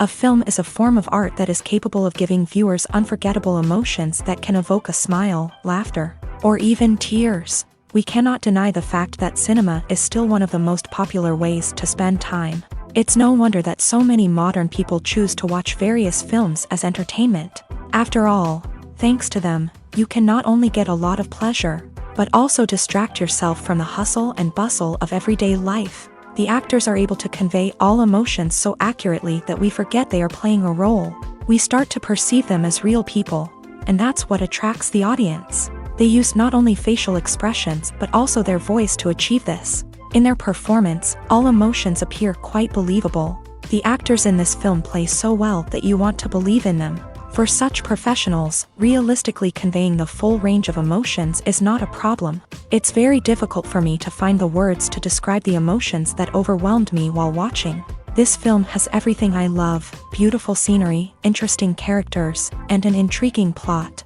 A film is a form of art that is capable of giving viewers unforgettable emotions that can evoke a smile, laughter, or even tears. We cannot deny the fact that cinema is still one of the most popular ways to spend time. It's no wonder that so many modern people choose to watch various films as entertainment. After all, thanks to them, you can not only get a lot of pleasure, but also distract yourself from the hustle and bustle of everyday life. The actors are able to convey all emotions so accurately that we forget they are playing a role. We start to perceive them as real people, and that's what attracts the audience. They use not only facial expressions but also their voice to achieve this. In their performance, all emotions appear quite believable. The actors in this film play so well that you want to believe in them. For such professionals, realistically conveying the full range of emotions is not a problem. It's very difficult for me to find the words to describe the emotions that overwhelmed me while watching. This film has everything I love: beautiful scenery, interesting characters, and an intriguing plot.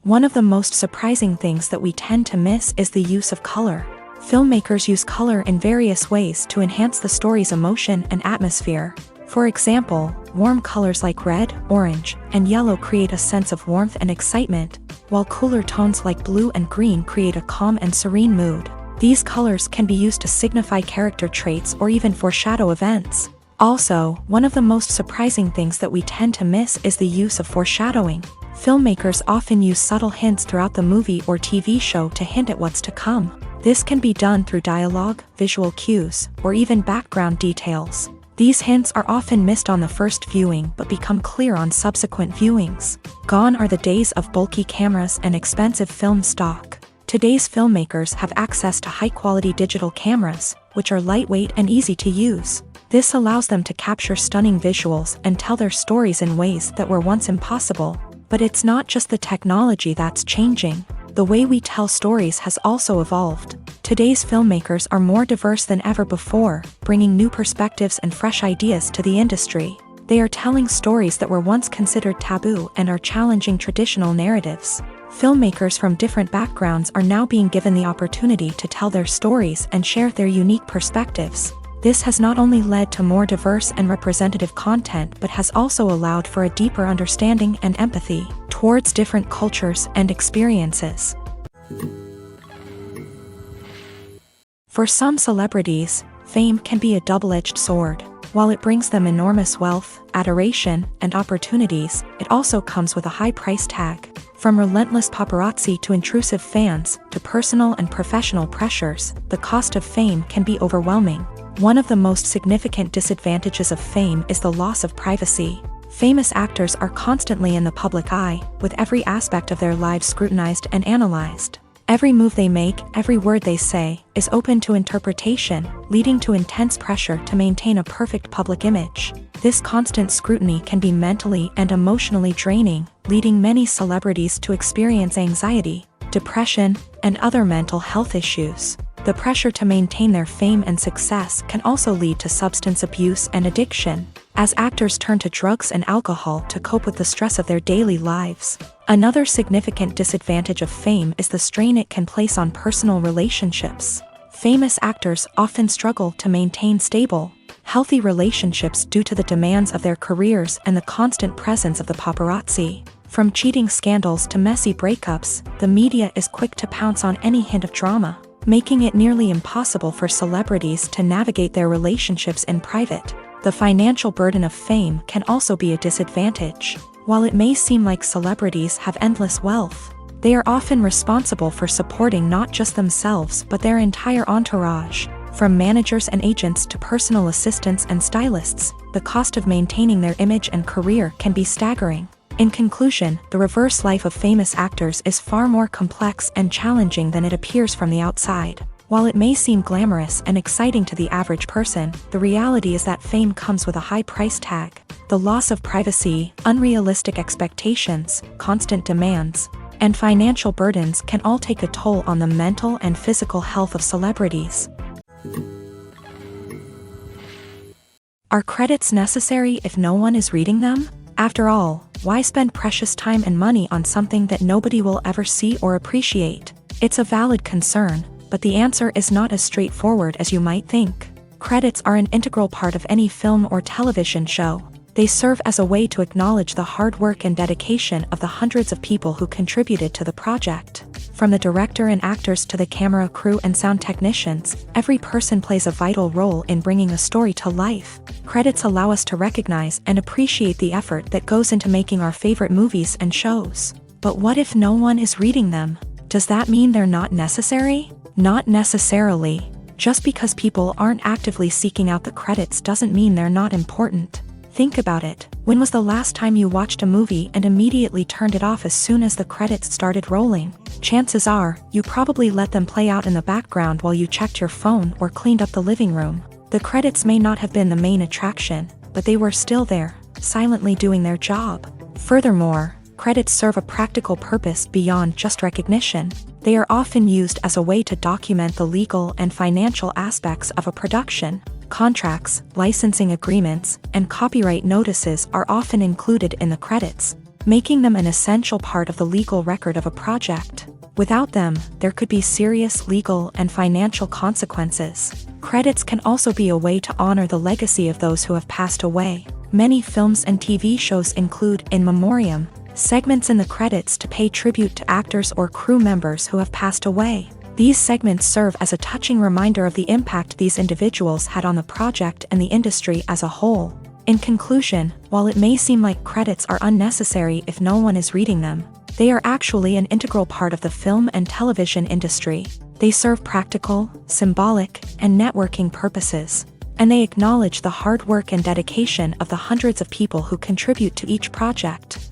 One of the most surprising things that we tend to miss is the use of color. Filmmakers use color in various ways to enhance the story's emotion and atmosphere. For example, warm colors like red, orange, and yellow create a sense of warmth and excitement, while cooler tones like blue and green create a calm and serene mood. These colors can be used to signify character traits or even foreshadow events. Also, one of the most surprising things that we tend to miss is the use of foreshadowing. Filmmakers often use subtle hints throughout the movie or TV show to hint at what's to come. This can be done through dialogue, visual cues, or even background details. These hints are often missed on the first viewing but become clear on subsequent viewings. Gone are the days of bulky cameras and expensive film stock. Today's filmmakers have access to high-quality digital cameras, which are lightweight and easy to use. This allows them to capture stunning visuals and tell their stories in ways that were once impossible. But it's not just the technology that's changing. The way we tell stories has also evolved. Today's filmmakers are more diverse than ever before, bringing new perspectives and fresh ideas to the industry. They are telling stories that were once considered taboo and are challenging traditional narratives. Filmmakers from different backgrounds are now being given the opportunity to tell their stories and share their unique perspectives. This has not only led to more diverse and representative content but has also allowed for a deeper understanding and empathy towards different cultures and experiences. For some celebrities, fame can be a double-edged sword. While it brings them enormous wealth, adoration, and opportunities, it also comes with a high price tag. From relentless paparazzi to intrusive fans, to personal and professional pressures, the cost of fame can be overwhelming. One of the most significant disadvantages of fame is the loss of privacy. Famous actors are constantly in the public eye, with every aspect of their lives scrutinized and analyzed. Every move they make, every word they say, is open to interpretation, leading to intense pressure to maintain a perfect public image. This constant scrutiny can be mentally and emotionally draining, leading many celebrities to experience anxiety, depression, and other mental health issues. The pressure to maintain their fame and success can also lead to substance abuse and addiction, as actors turn to drugs and alcohol to cope with the stress of their daily lives. Another significant disadvantage of fame is the strain it can place on personal relationships. Famous actors often struggle to maintain stable, healthy relationships due to the demands of their careers and the constant presence of the paparazzi. From cheating scandals to messy breakups, the media is quick to pounce on any hint of drama, making it nearly impossible for celebrities to navigate their relationships in private. The financial burden of fame can also be a disadvantage. While it may seem like celebrities have endless wealth, they are often responsible for supporting not just themselves but their entire entourage. From managers and agents to personal assistants and stylists, the cost of maintaining their image and career can be staggering. In conclusion, the reverse life of famous actors is far more complex and challenging than it appears from the outside. While it may seem glamorous and exciting to the average person, the reality is that fame comes with a high price tag. The loss of privacy, unrealistic expectations, constant demands, and financial burdens can all take a toll on the mental and physical health of celebrities. Are credits necessary if no one is reading them? After all, why spend precious time and money on something that nobody will ever see or appreciate? It's a valid concern, but the answer is not as straightforward as you might think. Credits are an integral part of any film or television show. They serve as a way to acknowledge the hard work and dedication of the hundreds of people who contributed to the project. From the director and actors to the camera crew and sound technicians, every person plays a vital role in bringing a story to life. Credits allow us to recognize and appreciate the effort that goes into making our favorite movies and shows. But what if no one is reading them? Does that mean they're not necessary? Not necessarily. Just because people aren't actively seeking out the credits doesn't mean they're not important. Think about it. When was the last time you watched a movie and immediately turned it off as soon as the credits started rolling? Chances are, you probably let them play out in the background while you checked your phone or cleaned up the living room. The credits may not have been the main attraction, but they were still there, silently doing their job. Furthermore, credits serve a practical purpose beyond just recognition. They are often used as a way to document the legal and financial aspects of a production. Contracts, licensing agreements, and copyright notices are often included in the credits, making them an essential part of the legal record of a project. Without them, there could be serious legal and financial consequences. Credits can also be a way to honor the legacy of those who have passed away. Many films and TV shows include in memoriam segments in the credits to pay tribute to actors or crew members who have passed away. These segments serve as a touching reminder of the impact these individuals had on the project and the industry as a whole. In conclusion, while it may seem like credits are unnecessary if no one is reading them, they are actually an integral part of the film and television industry. They serve practical, symbolic, and networking purposes, and they acknowledge the hard work and dedication of the hundreds of people who contribute to each project.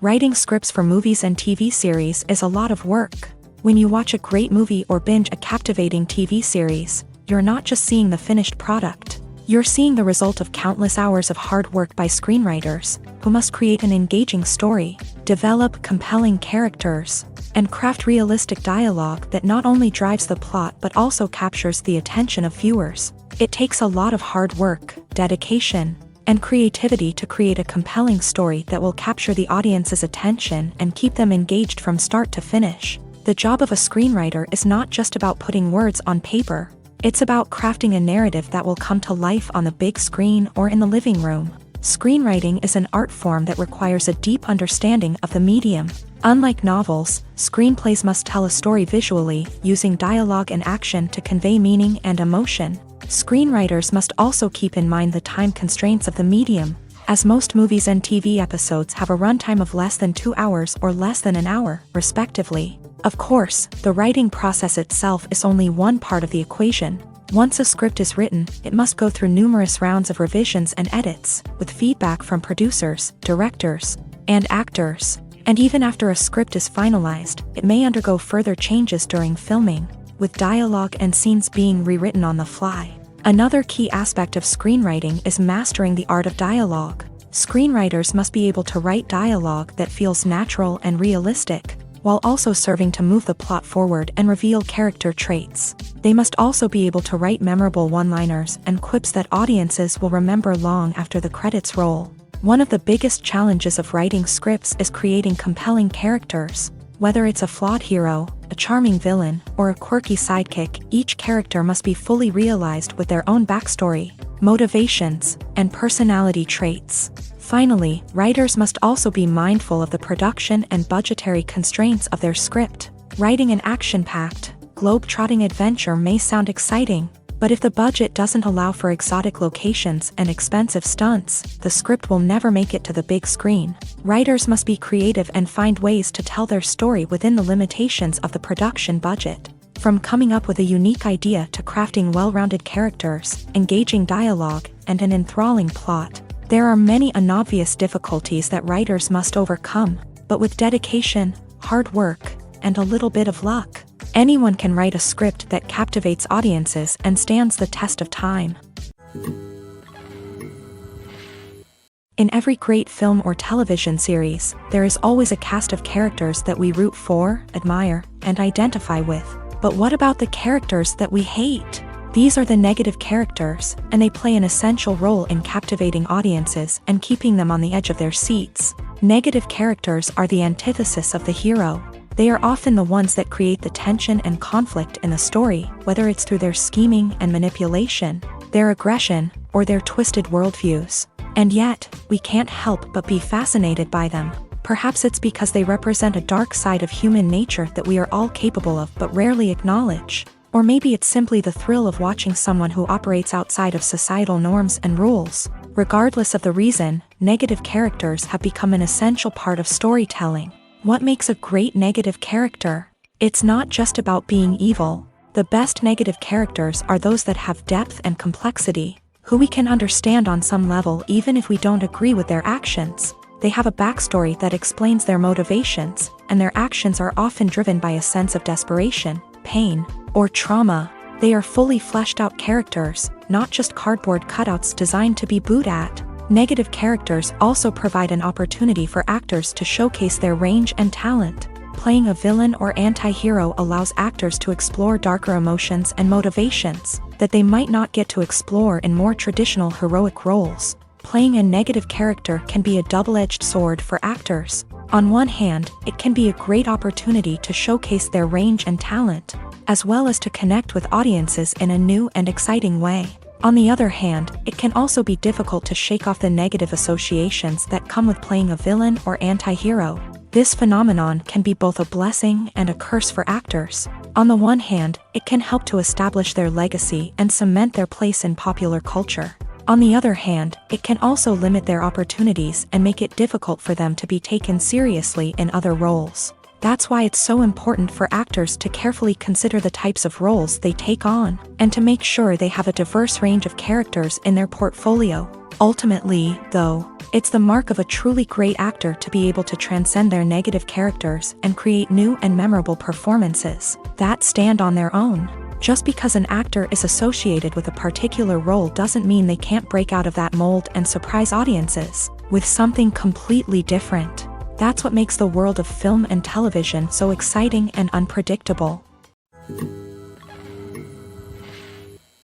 Writing scripts for movies and TV series is a lot of work. When you watch a great movie or binge a captivating TV series, you're not just seeing the finished product. You're seeing the result of countless hours of hard work by screenwriters, who must create an engaging story, develop compelling characters, and craft realistic dialogue that not only drives the plot but also captures the attention of viewers. It takes a lot of hard work, dedication, and creativity to create a compelling story that will capture the audience's attention and keep them engaged from start to finish. The job of a screenwriter is not just about putting words on paper. It's about crafting a narrative that will come to life on the big screen or in the living room. Screenwriting is an art form that requires a deep understanding of the medium. Unlike novels, screenplays must tell a story visually, using dialogue and action to convey meaning and emotion. Screenwriters must also keep in mind the time constraints of the medium, as most movies and TV episodes have a runtime of less than 2 hours or less than an hour, respectively. Of course, the writing process itself is only one part of the equation. Once a script is written, it must go through numerous rounds of revisions and edits, with feedback from producers, directors, and actors. And even after a script is finalized, it may undergo further changes during filming, with dialogue and scenes being rewritten on the fly. Another key aspect of screenwriting is mastering the art of dialogue. Screenwriters must be able to write dialogue that feels natural and realistic, while also serving to move the plot forward and reveal character traits. They must also be able to write memorable one-liners and quips that audiences will remember long after the credits roll. One of the biggest challenges of writing scripts is creating compelling characters. Whether it's a flawed hero, a charming villain, or a quirky sidekick, each character must be fully realized with their own backstory, motivations, and personality traits. Finally, writers must also be mindful of the production and budgetary constraints of their script. Writing an action-packed, globe-trotting adventure may sound exciting, but if the budget doesn't allow for exotic locations and expensive stunts, the script will never make it to the big screen. Writers must be creative and find ways to tell their story within the limitations of the production budget. From coming up with a unique idea to crafting well-rounded characters, engaging dialogue, and an enthralling plot, there are many unobvious difficulties that writers must overcome, but with dedication, hard work, and a little bit of luck, anyone can write a script that captivates audiences and stands the test of time. In every great film or television series, there is always a cast of characters that we root for, admire, and identify with. But what about the characters that we hate? These are the negative characters, and they play an essential role in captivating audiences and keeping them on the edge of their seats. Negative characters are the antithesis of the hero. They are often the ones that create the tension and conflict in the story, whether it's through their scheming and manipulation, their aggression, or their twisted worldviews. And yet, we can't help but be fascinated by them. Perhaps it's because they represent a dark side of human nature that we are all capable of but rarely acknowledge. Or maybe it's simply the thrill of watching someone who operates outside of societal norms and rules. Regardless of the reason, negative characters have become an essential part of storytelling. What makes a great negative character? It's not just about being evil. The best negative characters are those that have depth and complexity, who we can understand on some level even if we don't agree with their actions. They have a backstory that explains their motivations, and their actions are often driven by a sense of desperation, pain, or trauma. They are fully fleshed out characters, not just cardboard cutouts designed to be booed at. Negative characters also provide an opportunity for actors to showcase their range and talent. Playing a villain or anti-hero allows actors to explore darker emotions and motivations that they might not get to explore in more traditional heroic roles. Playing a negative character can be a double-edged sword for actors. On one hand, it can be a great opportunity to showcase their range and talent, as well as to connect with audiences in a new and exciting way. On the other hand, it can also be difficult to shake off the negative associations that come with playing a villain or anti-hero. This phenomenon can be both a blessing and a curse for actors. On the one hand, it can help to establish their legacy and cement their place in popular culture. On the other hand, it can also limit their opportunities and make it difficult for them to be taken seriously in other roles. That's why it's so important for actors to carefully consider the types of roles they take on, and to make sure they have a diverse range of characters in their portfolio. Ultimately, though, it's the mark of a truly great actor to be able to transcend their negative characters and create new and memorable performances that stand on their own. Just because an actor is associated with a particular role doesn't mean they can't break out of that mold and surprise audiences with something completely different. That's what makes the world of film and television so exciting and unpredictable.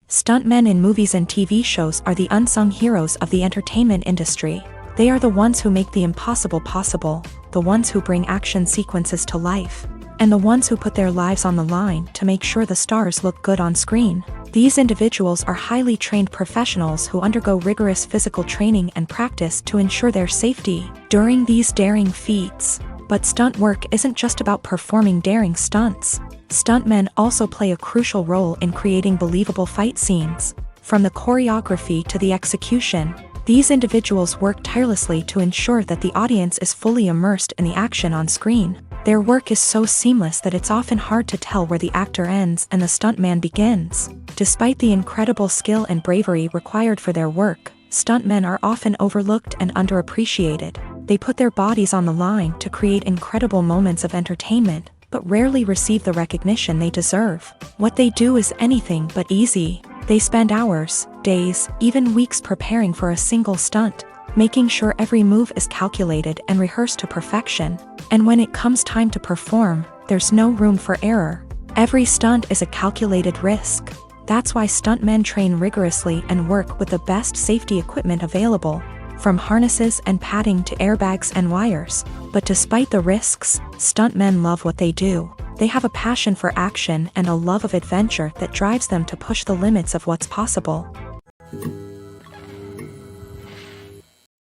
Stuntmen in movies and TV shows are the unsung heroes of the entertainment industry. They are the ones who make the impossible possible, the ones who bring action sequences to life, and the ones who put their lives on the line to make sure the stars look good on screen. These individuals are highly trained professionals who undergo rigorous physical training and practice to ensure their safety during these daring feats. But stunt work isn't just about performing daring stunts. Stuntmen also play a crucial role in creating believable fight scenes. From the choreography to the execution, these individuals work tirelessly to ensure that the audience is fully immersed in the action on screen. Their work is so seamless that it's often hard to tell where the actor ends and the stuntman begins. Despite the incredible skill and bravery required for their work, stuntmen are often overlooked and underappreciated. They put their bodies on the line to create incredible moments of entertainment, but rarely receive the recognition they deserve. What they do is anything but easy. They spend hours, days, even weeks preparing for a single stunt, making sure every move is calculated and rehearsed to perfection. And when it comes time to perform, there's no room for error. Every stunt is a calculated risk. That's why stuntmen train rigorously and work with the best safety equipment available, from harnesses and padding to airbags and wires. But despite the risks, stuntmen love what they do. They have a passion for action and a love of adventure that drives them to push the limits of what's possible.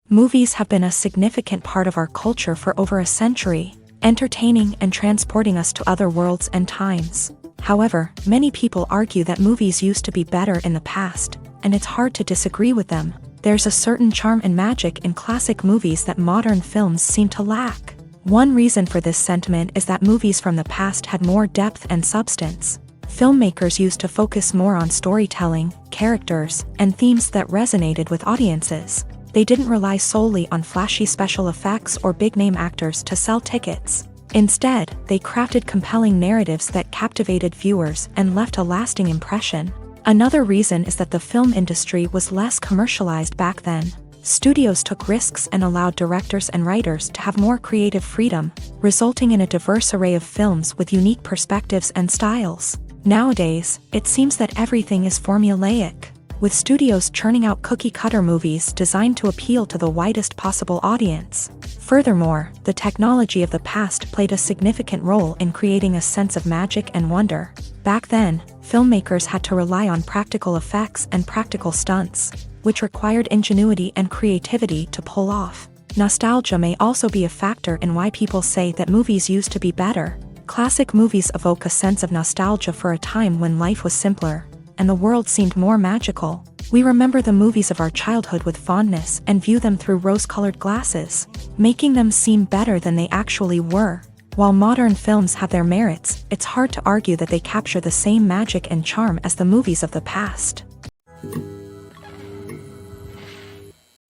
Movies have been a significant part of our culture for over a century, entertaining and transporting us to other worlds and times. However, many people argue that movies used to be better in the past, and it's hard to disagree with them. There's a certain charm and magic in classic movies that modern films seem to lack. One reason for this sentiment is that movies from the past had more depth and substance. Filmmakers used to focus more on storytelling, characters, and themes that resonated with audiences. They didn't rely solely on flashy special effects or big-name actors to sell tickets. Instead, they crafted compelling narratives that captivated viewers and left a lasting impression. Another reason is that the film industry was less commercialized back then. Studios took risks and allowed directors and writers to have more creative freedom, resulting in a diverse array of films with unique perspectives and styles. Nowadays, it seems that everything is formulaic. with studios churning out cookie-cutter movies designed to appeal to the widest possible audience. Furthermore, the technology of the past played a significant role in creating a sense of magic and wonder. Back then, filmmakers had to rely on practical effects and practical stunts, which required ingenuity and creativity to pull off. Nostalgia may also be a factor in why people say that movies used to be better. Classic movies evoke a sense of nostalgia for a time when life was simpler, and the world seemed more magical. We remember the movies of our childhood with fondness and view them through rose-colored glasses, making them seem better than they actually were. While modern films have their merits, it's hard to argue that they capture the same magic and charm as the movies of the past.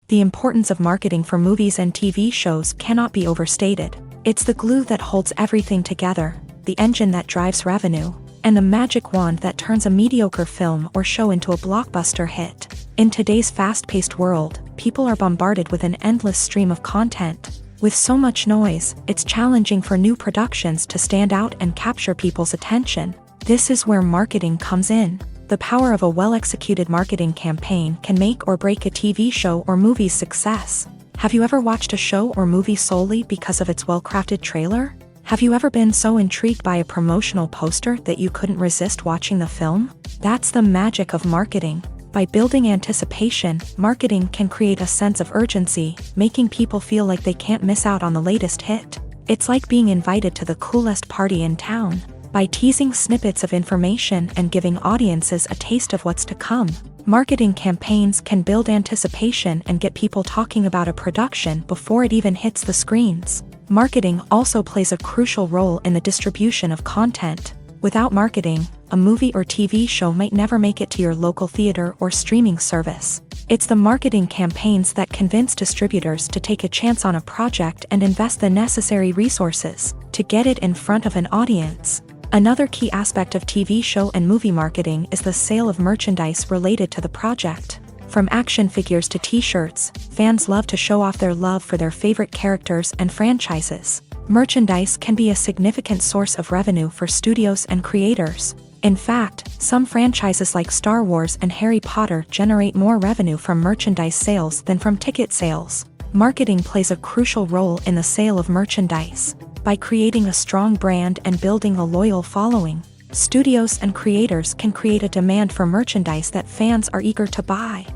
The importance of marketing for movies and TV shows cannot be overstated. It's the glue that holds everything together, the engine that drives revenue, and the magic wand that turns a mediocre film or show into a blockbuster hit. In today's fast-paced world, people are bombarded with an endless stream of content. With so much noise, it's challenging for new productions to stand out and capture people's attention. This is where marketing comes in. The power of a well-executed marketing campaign can make or break a TV show or movie's success. Have you ever watched a show or movie solely because of its well-crafted trailer? Have you ever been so intrigued by a promotional poster that you couldn't resist watching the film? That's the magic of marketing. By building anticipation, marketing can create a sense of urgency, making people feel like they can't miss out on the latest hit. It's like being invited to the coolest party in town. By teasing snippets of information and giving audiences a taste of what's to come, marketing campaigns can build anticipation and get people talking about a production before it even hits the screens. Marketing also plays a crucial role in the distribution of content. Without marketing, a movie or TV show might never make it to your local theater or streaming service. It's the marketing campaigns that convince distributors to take a chance on a project and invest the necessary resources to get it in front of an audience. Another key aspect of TV show and movie marketing is the sale of merchandise related to the project. From action figures to t-shirts, fans love to show off their love for their favorite characters and franchises. Merchandise can be a significant source of revenue for studios and creators. In fact, some franchises like Star Wars and Harry Potter generate more revenue from merchandise sales than from ticket sales. Marketing plays a crucial role in the sale of merchandise. By creating a strong brand and building a loyal following, studios and creators can create a demand for merchandise that fans are eager to buy.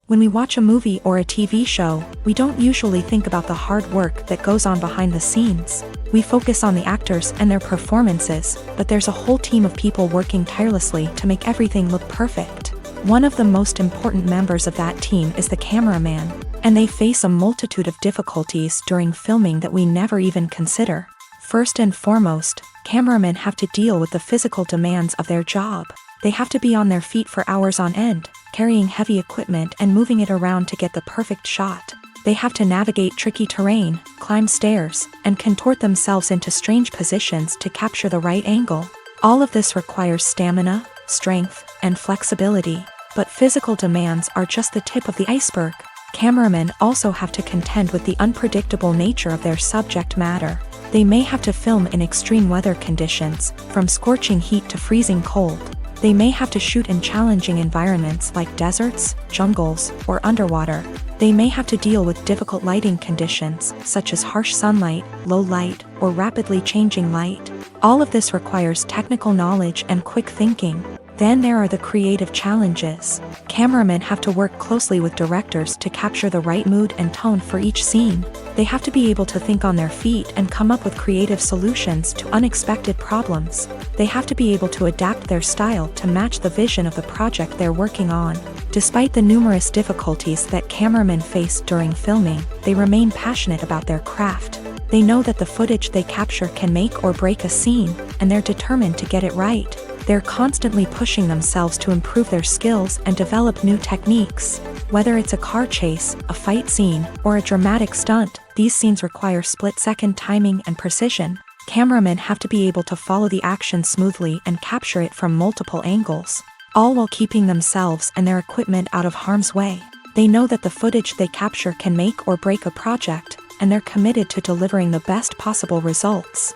When we watch a movie or a TV show, we don't usually think about the hard work that goes on behind the scenes. We focus on the actors and their performances, but there's a whole team of people working tirelessly to make everything look perfect. One of the most important members of that team is the cameraman, and they face a multitude of difficulties during filming that we never even consider. First and foremost, cameramen have to deal with the physical demands of their job. They have to be on their feet for hours on end, carrying heavy equipment and moving it around to get the perfect shot. They have to navigate tricky terrain, climb stairs, and contort themselves into strange positions to capture the right angle. All of this requires stamina, strength, and flexibility. But physical demands are just the tip of the iceberg. Cameramen also have to contend with the unpredictable nature of their subject matter. They may have to film in extreme weather conditions, from scorching heat to freezing cold. They may have to shoot in challenging environments like deserts, jungles, or underwater. They may have to deal with difficult lighting conditions, such as harsh sunlight, low light, or rapidly changing light. All of this requires technical knowledge and quick thinking. Then there are the creative challenges. Cameramen have to work closely with directors to capture the right mood and tone for each scene. They have to be able to think on their feet and come up with creative solutions to unexpected problems. They have to be able to adapt their style to match the vision of the project they're working on. Despite the numerous difficulties that cameramen face during filming, they remain passionate about their craft. They know that the footage they capture can make or break a scene, and they're determined to get it right. They're constantly pushing themselves to improve their skills and develop new techniques. Whether it's a car chase, a fight scene, or a dramatic stunt, these scenes require split-second timing and precision. Cameramen have to be able to follow the action smoothly and capture it from multiple angles, all while keeping themselves and their equipment out of harm's way. They know that the footage they capture can make or break a project, and they're committed to delivering the best possible results.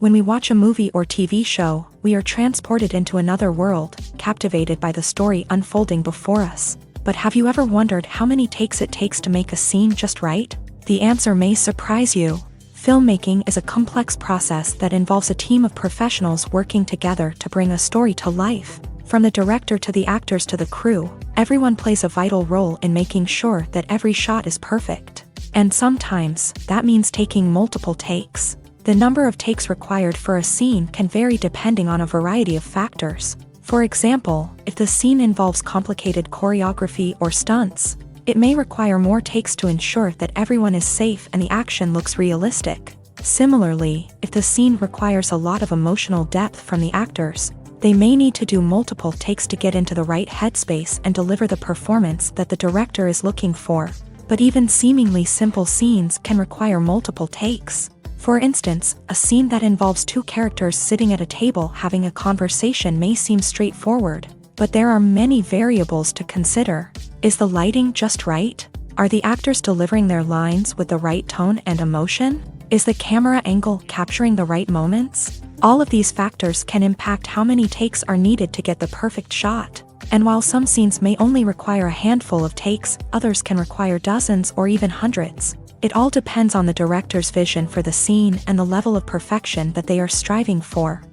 When we watch a movie or TV show, we are transported into another world, captivated by the story unfolding before us. But have you ever wondered how many takes it takes to make a scene just right? The answer may surprise you. Filmmaking is a complex process that involves a team of professionals working together to bring a story to life. From the director to the actors to the crew, everyone plays a vital role in making sure that every shot is perfect. And sometimes, that means taking multiple takes. The number of takes required for a scene can vary depending on a variety of factors. For example, if the scene involves complicated choreography or stunts, it may require more takes to ensure that everyone is safe and the action looks realistic. Similarly, if the scene requires a lot of emotional depth from the actors, they may need to do multiple takes to get into the right headspace and deliver the performance that the director is looking for. But even seemingly simple scenes can require multiple takes. For instance, a scene that involves two characters sitting at a table having a conversation may seem straightforward, but there are many variables to consider. Is the lighting just right? Are the actors delivering their lines with the right tone and emotion? Is the camera angle capturing the right moments? All of these factors can impact how many takes are needed to get the perfect shot. And while some scenes may only require a handful of takes, others can require dozens or even hundreds. It all depends on the director's vision for the scene and the level of perfection that they are striving for.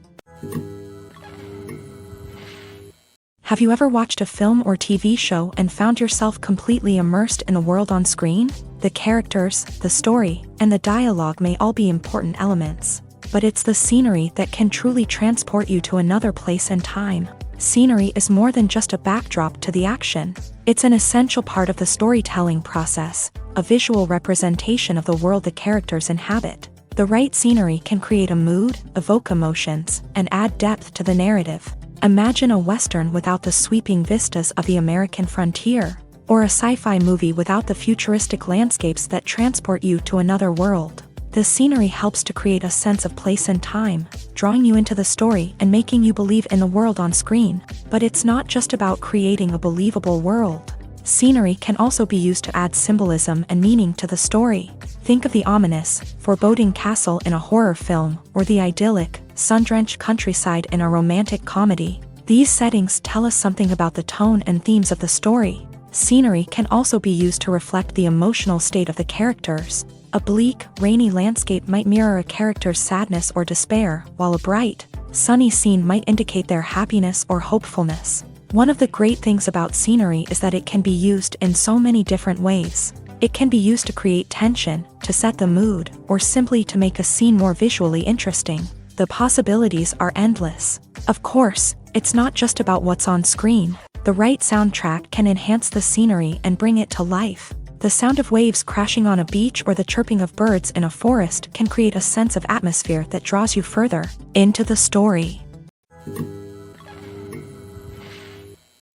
Have you ever watched a film or TV show and found yourself completely immersed in the world on screen? The characters, the story, and the dialogue may all be important elements, but it's the scenery that can truly transport you to another place and time. Scenery is more than just a backdrop to the action. It's an essential part of the storytelling process, a visual representation of the world the characters inhabit. The right scenery can create a mood, evoke emotions, and add depth to the narrative. Imagine a Western without the sweeping vistas of the American frontier, or a sci-fi movie without the futuristic landscapes that transport you to another world. The scenery helps to create a sense of place and time, drawing you into the story and making you believe in the world on screen. But it's not just about creating a believable world. Scenery can also be used to add symbolism and meaning to the story. Think of the ominous, foreboding castle in a horror film, or the idyllic, sun-drenched countryside in a romantic comedy. These settings tell us something about the tone and themes of the story. Scenery can also be used to reflect the emotional state of the characters. A bleak, rainy landscape might mirror a character's sadness or despair, while a bright, sunny scene might indicate their happiness or hopefulness. One of the great things about scenery is that it can be used in so many different ways. It can be used to create tension, to set the mood, or simply to make a scene more visually interesting. The possibilities are endless. Of course, it's not just about what's on screen. The right soundtrack can enhance the scenery and bring it to life. The sound of waves crashing on a beach or the chirping of birds in a forest can create a sense of atmosphere that draws you further into the story.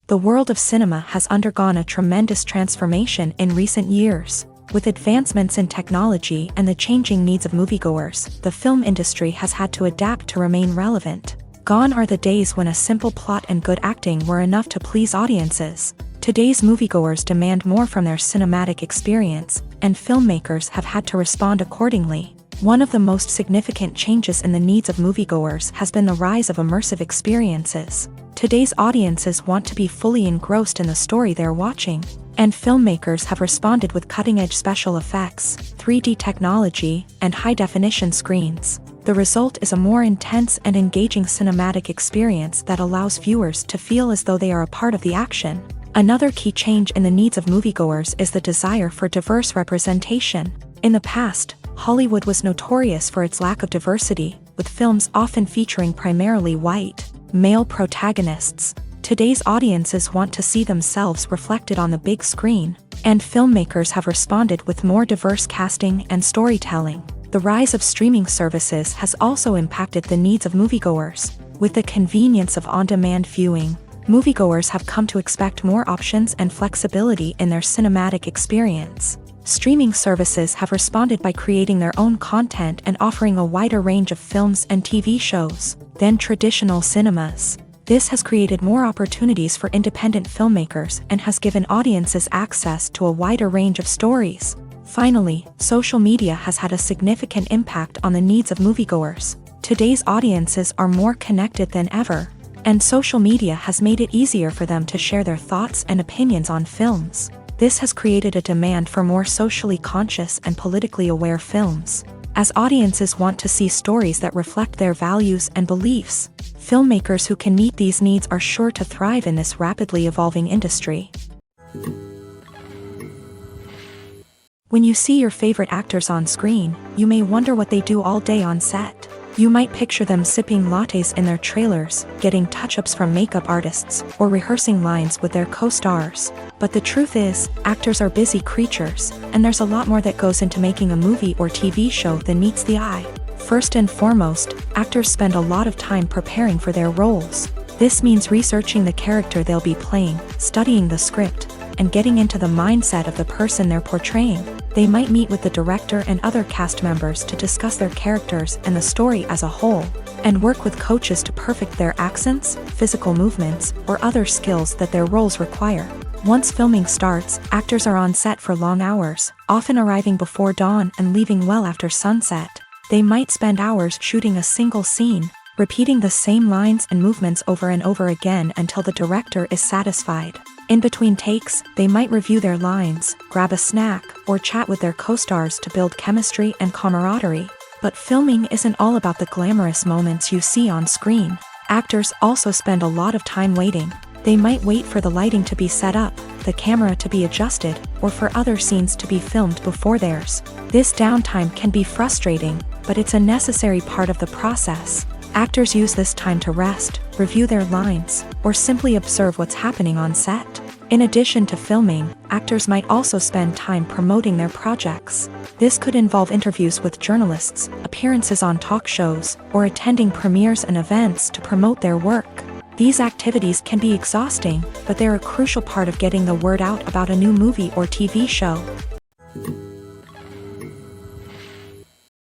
The world of cinema has undergone a tremendous transformation in recent years. With advancements in technology and the changing needs of moviegoers, the film industry has had to adapt to remain relevant. Gone are the days when a simple plot and good acting were enough to please audiences. Today's moviegoers demand more from their cinematic experience, and filmmakers have had to respond accordingly. One of the most significant changes in the needs of moviegoers has been the rise of immersive experiences. Today's audiences want to be fully engrossed in the story they're watching, and filmmakers have responded with cutting-edge special effects, 3D technology, and high-definition screens. The result is a more intense and engaging cinematic experience that allows viewers to feel as though they are a part of the action. Another key change in the needs of moviegoers is the desire for diverse representation. In the past, Hollywood was notorious for its lack of diversity, with films often featuring primarily white, male protagonists. Today's audiences want to see themselves reflected on the big screen, and filmmakers have responded with more diverse casting and storytelling. The rise of streaming services has also impacted the needs of moviegoers. With the convenience of on-demand viewing, moviegoers have come to expect more options and flexibility in their cinematic experience. Streaming services have responded by creating their own content and offering a wider range of films and TV shows than traditional cinemas. This has created more opportunities for independent filmmakers and has given audiences access to a wider range of stories. Finally, social media has had a significant impact on the needs of moviegoers. Today's audiences are more connected than ever, and social media has made it easier for them to share their thoughts and opinions on films. This has created a demand for more socially conscious and politically aware films. As audiences want to see stories that reflect their values and beliefs, filmmakers who can meet these needs are sure to thrive in this rapidly evolving industry. When you see your favorite actors on screen, you may wonder what they do all day on set. You might picture them sipping lattes in their trailers, getting touch-ups from makeup artists, or rehearsing lines with their co-stars. But the truth is, actors are busy creatures, and there's a lot more that goes into making a movie or TV show than meets the eye. First and foremost, actors spend a lot of time preparing for their roles. This means researching the character they'll be playing, studying the script, and getting into the mindset of the person they're portraying. They might meet with the director and other cast members to discuss their characters and the story as a whole, and work with coaches to perfect their accents, physical movements, or other skills that their roles require. Once filming starts, actors are on set for long hours, often arriving before dawn and leaving well after sunset. They might spend hours shooting a single scene, repeating the same lines and movements over and over again until the director is satisfied. In between takes, they might review their lines, grab a snack, or chat with their co-stars to build chemistry and camaraderie. But filming isn't all about the glamorous moments you see on screen. Actors also spend a lot of time waiting. They might wait for the lighting to be set up, the camera to be adjusted, or for other scenes to be filmed before theirs. This downtime can be frustrating, but it's a necessary part of the process. Actors use this time to rest, review their lines, or simply observe what's happening on set. In addition to filming, actors might also spend time promoting their projects. This could involve interviews with journalists, appearances on talk shows, or attending premieres and events to promote their work. These activities can be exhausting, but they're a crucial part of getting the word out about a new movie or TV show.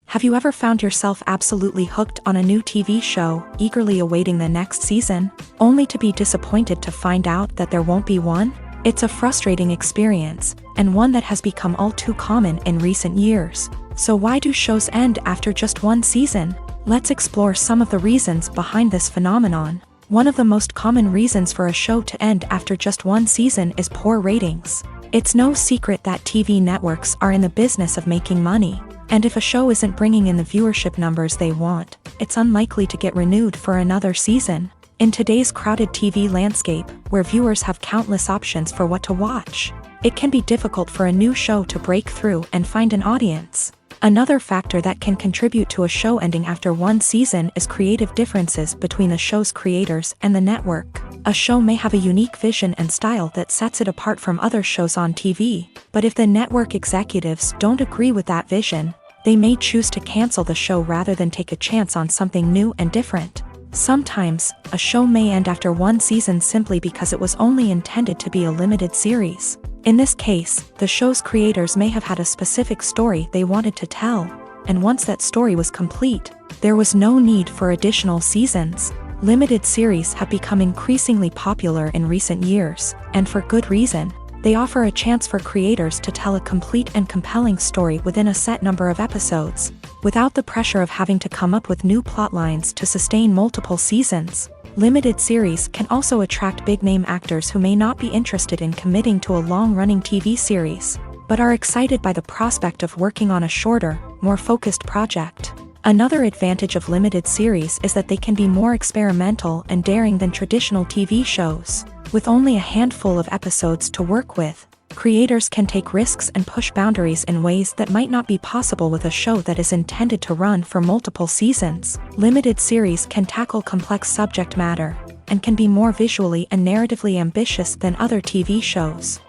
Have you ever found yourself absolutely hooked on a new TV show, eagerly awaiting the next season, only to be disappointed to find out that there won't be one? It's a frustrating experience, and one that has become all too common in recent years. So why do shows end after just one season? Let's explore some of the reasons behind this phenomenon. One of the most common reasons for a show to end after just one season is poor ratings. It's no secret that TV networks are in the business of making money. And if a show isn't bringing in the viewership numbers they want, it's unlikely to get renewed for another season. In today's crowded TV landscape, where viewers have countless options for what to watch, it can be difficult for a new show to break through and find an audience. Another factor that can contribute to a show ending after one season is creative differences between the show's creators and the network. A show may have a unique vision and style that sets it apart from other shows on TV, but if the network executives don't agree with that vision, they may choose to cancel the show rather than take a chance on something new and different. Sometimes, a show may end after one season simply because it was only intended to be a limited series. In this case, the show's creators may have had a specific story they wanted to tell, and once that story was complete, there was no need for additional seasons. Limited series have become increasingly popular in recent years, and for good reason. They offer a chance for creators to tell a complete and compelling story within a set number of episodes, without the pressure of having to come up with new plotlines to sustain multiple seasons. Limited series can also attract big-name actors who may not be interested in committing to a long-running TV series, but are excited by the prospect of working on a shorter, more focused project. Another advantage of limited series is that they can be more experimental and daring than traditional TV shows. With only a handful of episodes to work with, creators can take risks and push boundaries in ways that might not be possible with a show that is intended to run for multiple seasons. Limited series can tackle complex subject matter, and can be more visually and narratively ambitious than other TV shows.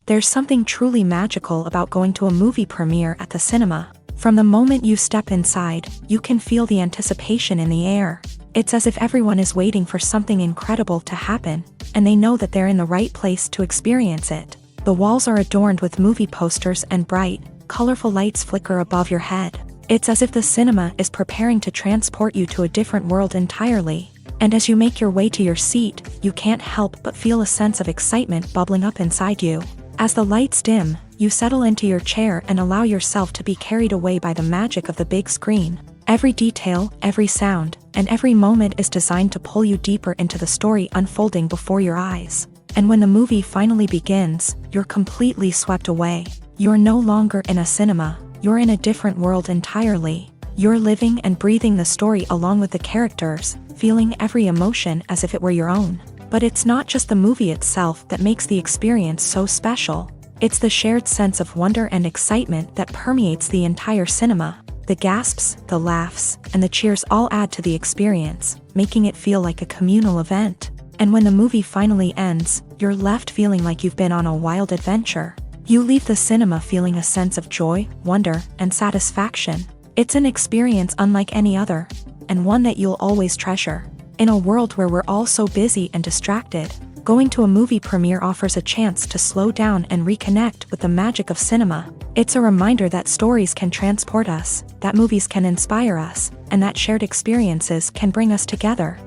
There's something truly magical about going to a movie premiere at the cinema. From the moment you step inside, you can feel the anticipation in the air. It's as if everyone is waiting for something incredible to happen, and they know that they're in the right place to experience it. The walls are adorned with movie posters and bright, colorful lights flicker above your head. It's as if the cinema is preparing to transport you to a different world entirely. And as you make your way to your seat, you can't help but feel a sense of excitement bubbling up inside you. As the lights dim, You settle into your chair and allow yourself to be carried away by the magic of the big screen. Every detail, every sound, and every moment is designed to pull you deeper into the story unfolding before your eyes. And when the movie finally begins, you're completely swept away. You're no longer in a cinema, you're in a different world entirely. You're living and breathing the story along with the characters, feeling every emotion as if it were your own. But it's not just the movie itself that makes the experience so special. It's the shared sense of wonder and excitement that permeates the entire cinema. The gasps, the laughs, and the cheers all add to the experience, making it feel like a communal event. And when the movie finally ends, you're left feeling like you've been on a wild adventure. You leave the cinema feeling a sense of joy, wonder, and satisfaction. It's an experience unlike any other, and one that you'll always treasure. In a world where we're all so busy and distracted, going to a movie premiere offers a chance to slow down and reconnect with the magic of cinema. It's a reminder that stories can transport us, that movies can inspire us, and that shared experiences can bring us together.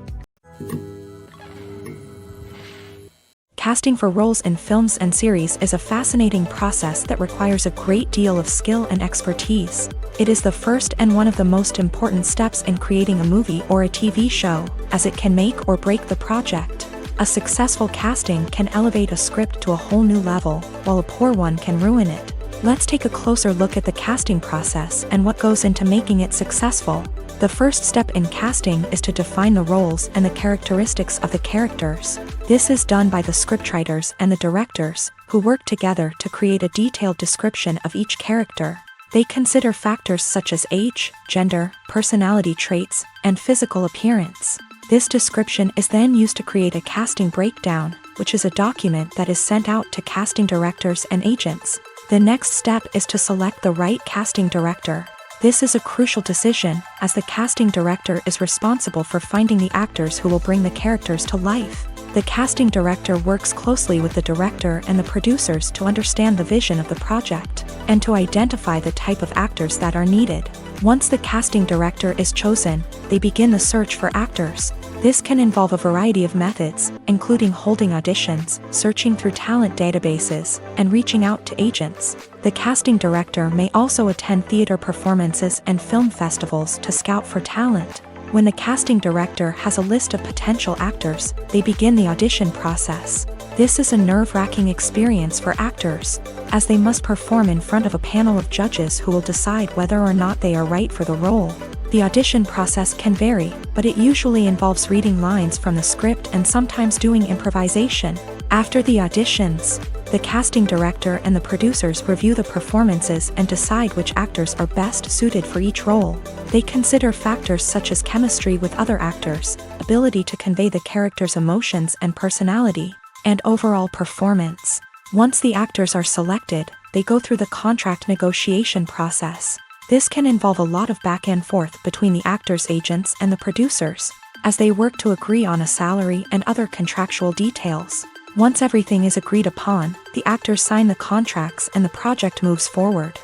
Casting for roles in films and series is a fascinating process that requires a great deal of skill and expertise. It is the first and one of the most important steps in creating a movie or a TV show, as it can make or break the project. A successful casting can elevate a script to a whole new level, while a poor one can ruin it. Let's take a closer look at the casting process and what goes into making it successful. The first step in casting is to define the roles and the characteristics of the characters. This is done by the scriptwriters and the directors, who work together to create a detailed description of each character. They consider factors such as age, gender, personality traits, and physical appearance. This description is then used to create a casting breakdown, which is a document that is sent out to casting directors and agents. The next step is to select the right casting director. This is a crucial decision, as the casting director is responsible for finding the actors who will bring the characters to life. The casting director works closely with the director and the producers to understand the vision of the project, and to identify the type of actors that are needed. Once the casting director is chosen, they begin the search for actors. This can involve a variety of methods, including holding auditions, searching through talent databases, and reaching out to agents. The casting director may also attend theater performances and film festivals to scout for talent. When the casting director has a list of potential actors, they begin the audition process. This is a nerve-wracking experience for actors, as they must perform in front of a panel of judges who will decide whether or not they are right for the role. The audition process can vary, but it usually involves reading lines from the script and sometimes doing improvisation. After the auditions, the casting director and the producers review the performances and decide which actors are best suited for each role. They consider factors such as chemistry with other actors, ability to convey the character's emotions and personality, and overall performance. Once the actors are selected, they go through the contract negotiation process. This can involve a lot of back and forth between the actors' agents and the producers, as they work to agree on a salary and other contractual details. Once everything is agreed upon, the actors sign the contracts and the project moves forward.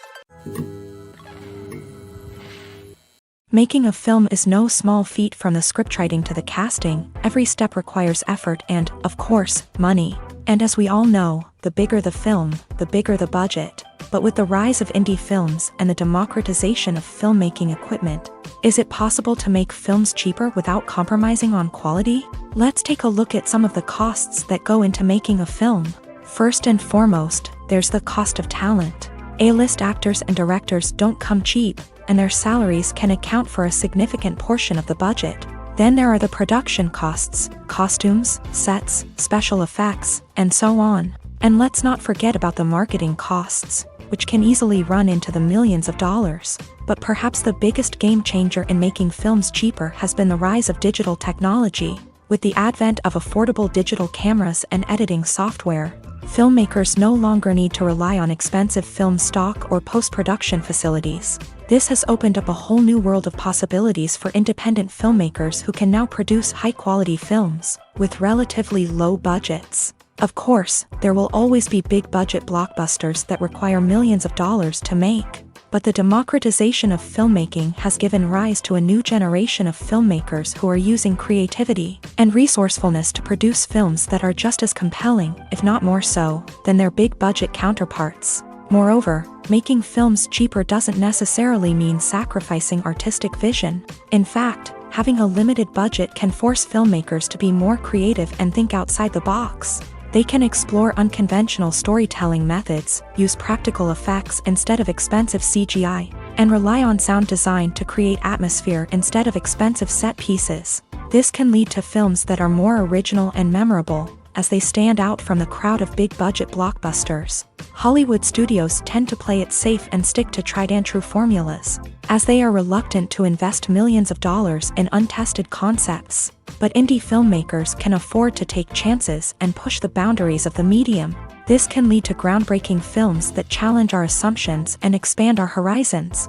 Making a film is no small feat. From the scriptwriting to the casting, every step requires effort and, of course, money. And as we all know, the bigger the film, the bigger the budget. But with the rise of indie films and the democratization of filmmaking equipment, is it possible to make films cheaper without compromising on quality? Let's take a look at some of the costs that go into making a film. First and foremost, there's the cost of talent. A-list actors and directors don't come cheap, and their salaries can account for a significant portion of the budget. Then there are the production costs, costumes, sets, special effects, and so on. And let's not forget about the marketing costs, which can easily run into the millions of dollars. But perhaps the biggest game changer in making films cheaper has been the rise of digital technology. With the advent of affordable digital cameras and editing software, filmmakers no longer need to rely on expensive film stock or post-production facilities. This has opened up a whole new world of possibilities for independent filmmakers who can now produce high-quality films with relatively low budgets. Of course, there will always be big-budget blockbusters that require millions of dollars to make. But the democratization of filmmaking has given rise to a new generation of filmmakers who are using creativity and resourcefulness to produce films that are just as compelling, if not more so, than their big-budget counterparts. Moreover, making films cheaper doesn't necessarily mean sacrificing artistic vision. In fact, having a limited budget can force filmmakers to be more creative and think outside the box. They can explore unconventional storytelling methods, use practical effects instead of expensive CGI, and rely on sound design to create atmosphere instead of expensive set pieces. This can lead to films that are more original and memorable, as they stand out from the crowd of big-budget blockbusters. Hollywood studios tend to play it safe and stick to tried-and-true formulas, as they are reluctant to invest millions of dollars in untested concepts. But indie filmmakers can afford to take chances and push the boundaries of the medium. This can lead to groundbreaking films that challenge our assumptions and expand our horizons.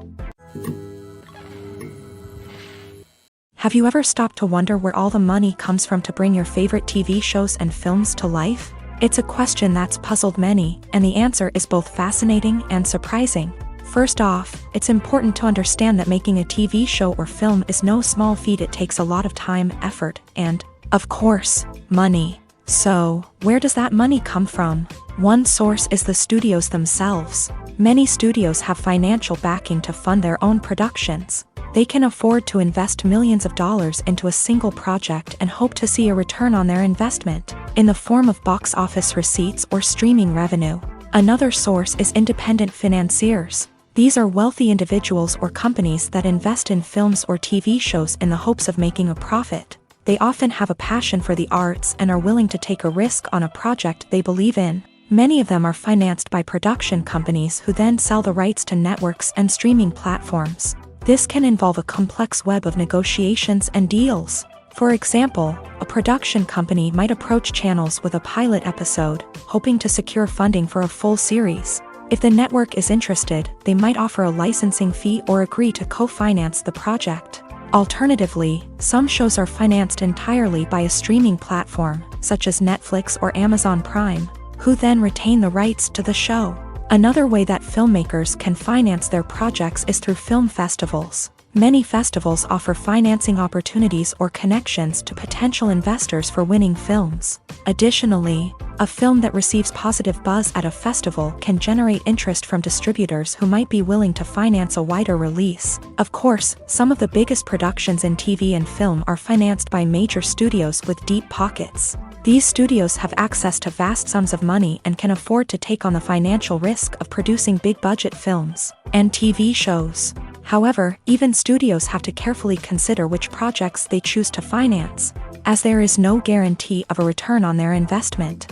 Have you ever stopped to wonder where all the money comes from to bring your favorite TV shows and films to life? It's a question that's puzzled many, and the answer is both fascinating and surprising. First off, it's important to understand that making a TV show or film is no small feat. It takes a lot of time, effort, and, of course, money. So, where does that money come from? One source is the studios themselves. Many studios have financial backing to fund their own productions. They can afford to invest millions of dollars into a single project and hope to see a return on their investment, in the form of box office receipts or streaming revenue. Another source is independent financiers. These are wealthy individuals or companies that invest in films or TV shows in the hopes of making a profit. They often have a passion for the arts and are willing to take a risk on a project they believe in. Many of them are financed by production companies who then sell the rights to networks and streaming platforms. This can involve a complex web of negotiations and deals. For example, a production company might approach channels with a pilot episode, hoping to secure funding for a full series. If the network is interested, they might offer a licensing fee or agree to co-finance the project. Alternatively, some shows are financed entirely by a streaming platform, such as Netflix or Amazon Prime, who then retain the rights to the show. Another way that filmmakers can finance their projects is through film festivals. Many festivals offer financing opportunities or connections to potential investors for winning films. Additionally, a film that receives positive buzz at a festival can generate interest from distributors who might be willing to finance a wider release. Of course, some of the biggest productions in TV and film are financed by major studios with deep pockets. These studios have access to vast sums of money and can afford to take on the financial risk of producing big-budget films and TV shows. However, even studios have to carefully consider which projects they choose to finance, as there is no guarantee of a return on their investment.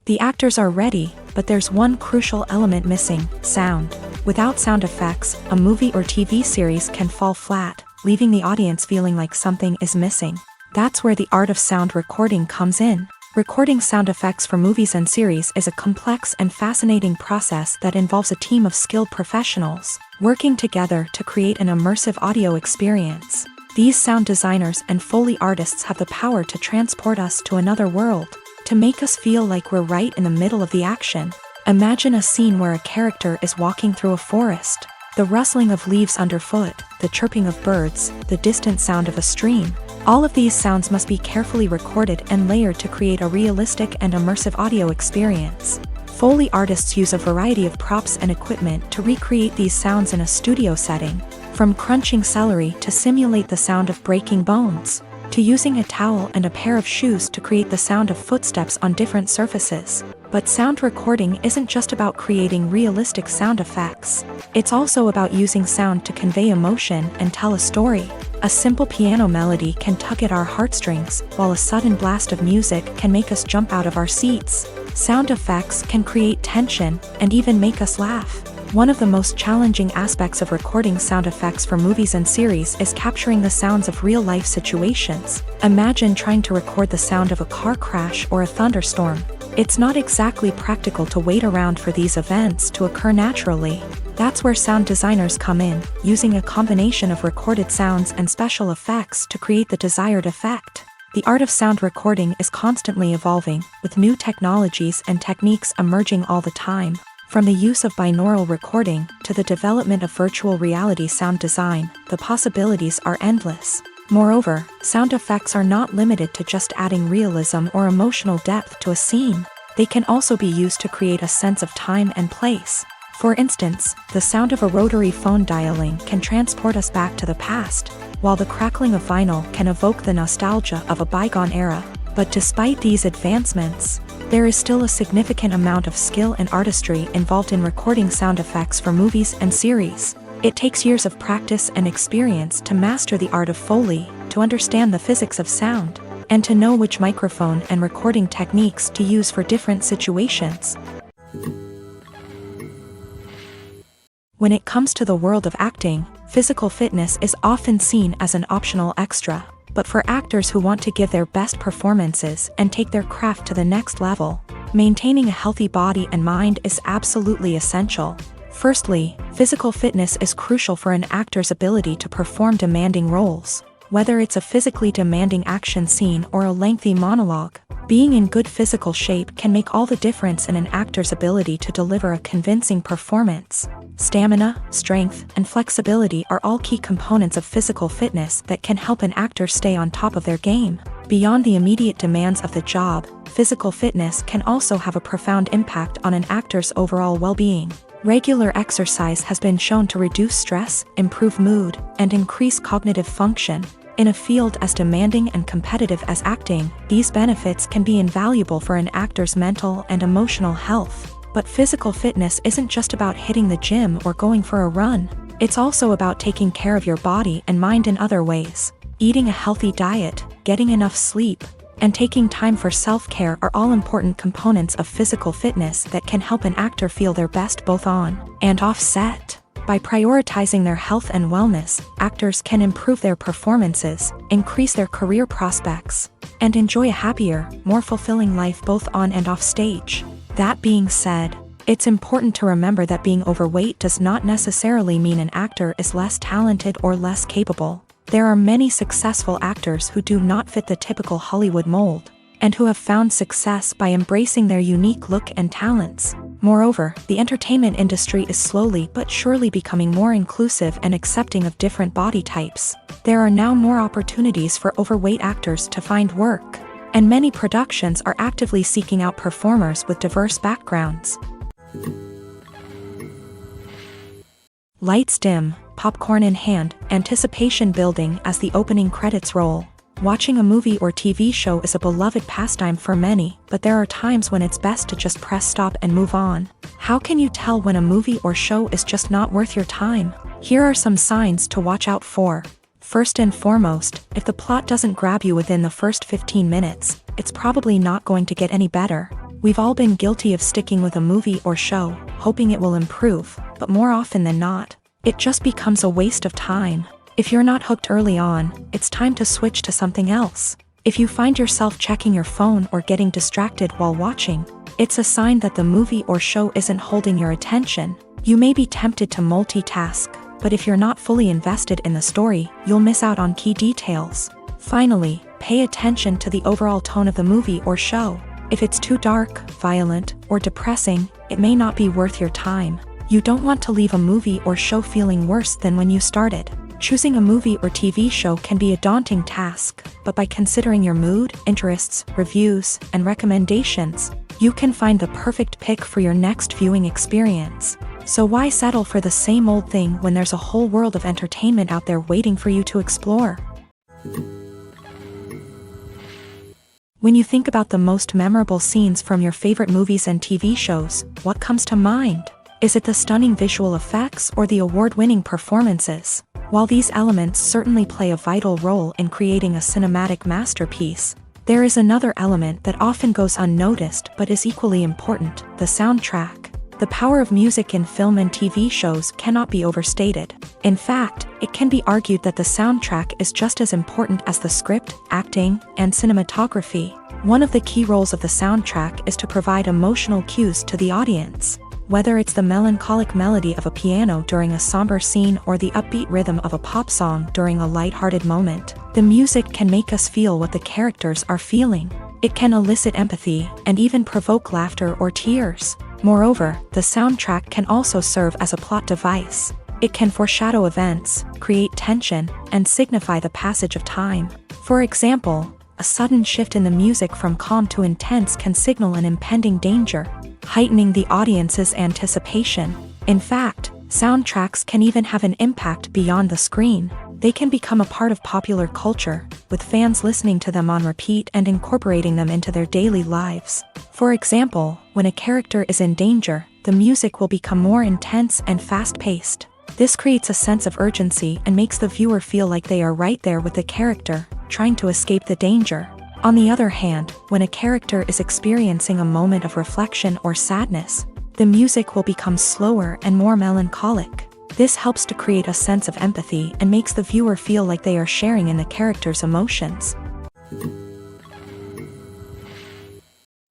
The actors are ready, but there's one crucial element missing: sound. Without sound effects, a movie or TV series can fall flat, leaving the audience feeling like something is missing. That's where the art of sound recording comes in. Recording sound effects for movies and series is a complex and fascinating process that involves a team of skilled professionals working together to create an immersive audio experience. These sound designers and Foley artists have the power to transport us to another world, to make us feel like we're right in the middle of the action. Imagine a scene where a character is walking through a forest. The rustling of leaves underfoot, the chirping of birds, the distant sound of a stream. All of these sounds must be carefully recorded and layered to create a realistic and immersive audio experience. Foley artists use a variety of props and equipment to recreate these sounds in a studio setting, from crunching celery to simulate the sound of breaking bones, to using a towel and a pair of shoes to create the sound of footsteps on different surfaces. But sound recording isn't just about creating realistic sound effects. It's also about using sound to convey emotion and tell a story. A simple piano melody can tug at our heartstrings, while a sudden blast of music can make us jump out of our seats. Sound effects can create tension and even make us laugh. One of the most challenging aspects of recording sound effects for movies and series is capturing the sounds of real-life situations. Imagine trying to record the sound of a car crash or a thunderstorm. It's not exactly practical to wait around for these events to occur naturally. That's where sound designers come in, using a combination of recorded sounds and special effects to create the desired effect. The art of sound recording is constantly evolving, with new technologies and techniques emerging all the time. From the use of binaural recording to the development of virtual reality sound design, the possibilities are endless. Moreover, sound effects are not limited to just adding realism or emotional depth to a scene. they can also be used to create a sense of time and place. For instance, the sound of a rotary phone dialing can transport us back to the past, while the crackling of vinyl can evoke the nostalgia of a bygone era. But despite these advancements, there is still a significant amount of skill and artistry involved in recording sound effects for movies and series. It takes years of practice and experience to master the art of Foley, to understand the physics of sound, and to know which microphone and recording techniques to use for different situations. When it comes to the world of acting, physical fitness is often seen as an optional extra. But for actors who want to give their best performances and take their craft to the next level, maintaining a healthy body and mind is absolutely essential. Firstly, physical fitness is crucial for an actor's ability to perform demanding roles. Whether it's a physically demanding action scene or a lengthy monologue, being in good physical shape can make all the difference in an actor's ability to deliver a convincing performance. Stamina, strength, and flexibility are all key components of physical fitness that can help an actor stay on top of their game. Beyond the immediate demands of the job, physical fitness can also have a profound impact on an actor's overall well-being. Regular exercise has been shown to reduce stress, improve mood, and increase cognitive function. In a field as demanding and competitive as acting, these benefits can be invaluable for an actor's mental and emotional health. But physical fitness isn't just about hitting the gym or going for a run. It's also about taking care of your body and mind in other ways. Eating a healthy diet, getting enough sleep, and taking time for self-care are all important components of physical fitness that can help an actor feel their best both on and off set. By prioritizing their health and wellness, actors can improve their performances, increase their career prospects, and enjoy a happier, more fulfilling life both on and off stage. That being said, it's important to remember that being overweight does not necessarily mean an actor is less talented or less capable. There are many successful actors who do not fit the typical Hollywood mold, and who have found success by embracing their unique look and talents. Moreover, the entertainment industry is slowly but surely becoming more inclusive and accepting of different body types. There are now more opportunities for overweight actors to find work, and many productions are actively seeking out performers with diverse backgrounds. Lights dim, popcorn in hand, anticipation building as the opening credits roll. Watching a movie or TV show is a beloved pastime for many, but there are times when it's best to just press stop and move on. How can you tell when a movie or show is just not worth your time? Here are some signs to watch out for. First and foremost, if the plot doesn't grab you within the first 15 minutes, it's probably not going to get any better. We've all been guilty of sticking with a movie or show, hoping it will improve, but more often than not, it just becomes a waste of time. If you're not hooked early on, it's time to switch to something else. If you find yourself checking your phone or getting distracted while watching, it's a sign that the movie or show isn't holding your attention. You may be tempted to multitask, but if you're not fully invested in the story, you'll miss out on key details. Finally, pay attention to the overall tone of the movie or show. If it's too dark, violent, or depressing, it may not be worth your time. You don't want to leave a movie or show feeling worse than when you started. Choosing a movie or TV show can be a daunting task, but by considering your mood, interests, reviews, and recommendations, you can find the perfect pick for your next viewing experience. So why settle for the same old thing when there's a whole world of entertainment out there waiting for you to explore? When you think about the most memorable scenes from your favorite movies and TV shows, what comes to mind? Is it the stunning visual effects or the award-winning performances? While these elements certainly play a vital role in creating a cinematic masterpiece, there is another element that often goes unnoticed but is equally important: the soundtrack. The power of music in film and TV shows cannot be overstated. In fact, it can be argued that the soundtrack is just as important as the script, acting, and cinematography. One of the key roles of the soundtrack is to provide emotional cues to the audience. Whether it's the melancholic melody of a piano during a somber scene or the upbeat rhythm of a pop song during a lighthearted moment, the music can make us feel what the characters are feeling. It can elicit empathy and even provoke laughter or tears. Moreover, the soundtrack can also serve as a plot device. It can foreshadow events, create tension, and signify the passage of time. For example, A sudden shift in the music from calm to intense can signal an impending danger, heightening the audience's anticipation. In fact, soundtracks can even have an impact beyond the screen. They can become a part of popular culture, with fans listening to them on repeat and incorporating them into their daily lives. For example, when a character is in danger, the music will become more intense and fast-paced. This creates a sense of urgency and makes the viewer feel like they are right there with the character, trying to escape the danger. On the other hand, when a character is experiencing a moment of reflection or sadness, the music will become slower and more melancholic. This helps to create a sense of empathy and makes the viewer feel like they are sharing in the character's emotions.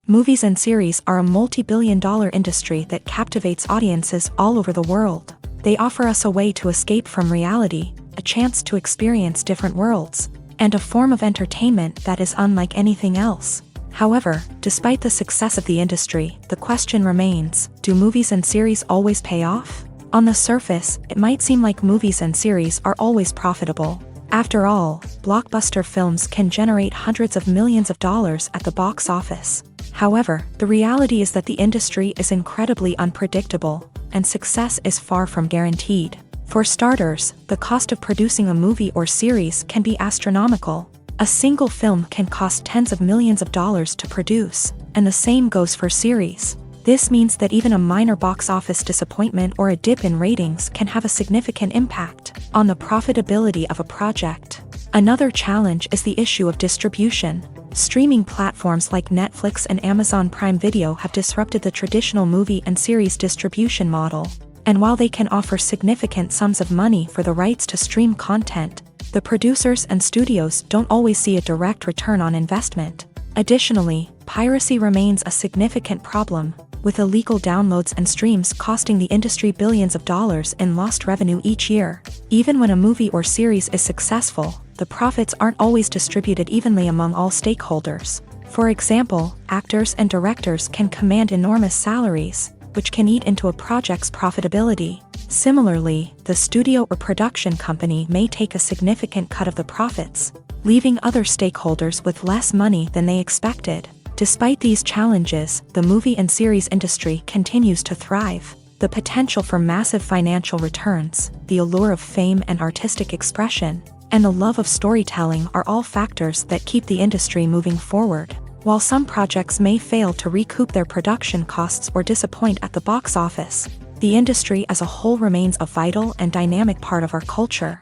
Movies and series are a multi-billion-dollar industry that captivates audiences all over the world. They offer us a way to escape from reality, a chance to experience different worlds, and a form of entertainment that is unlike anything else. However, despite the success of the industry, the question remains, do movies and series always pay off? On the surface, it might seem like movies and series are always profitable. After all, blockbuster films can generate hundreds of millions of dollars at the box office. However, the reality is that the industry is incredibly unpredictable, and success is far from guaranteed. For starters, the cost of producing a movie or series can be astronomical. A single film can cost tens of millions of dollars to produce, and the same goes for series. This means that even a minor box office disappointment or a dip in ratings can have a significant impact on the profitability of a project. Another challenge is the issue of distribution. Streaming platforms like Netflix and Amazon Prime Video have disrupted the traditional movie and series distribution model. And while they can offer significant sums of money for the rights to stream content, the producers and studios don't always see a direct return on investment. Additionally, piracy remains a significant problem, with illegal downloads and streams costing the industry billions of dollars in lost revenue each year. Even when a movie or series is successful, the profits aren't always distributed evenly among all stakeholders. For example, actors and directors can command enormous salaries, which can eat into a project's profitability. Similarly, the studio or production company may take a significant cut of the profits, leaving other stakeholders with less money than they expected. Despite these challenges, the movie and series industry continues to thrive. The potential for massive financial returns, the allure of fame and artistic expression, and the love of storytelling are all factors that keep the industry moving forward. While some projects may fail to recoup their production costs or disappoint at the box office, the industry as a whole remains a vital and dynamic part of our culture.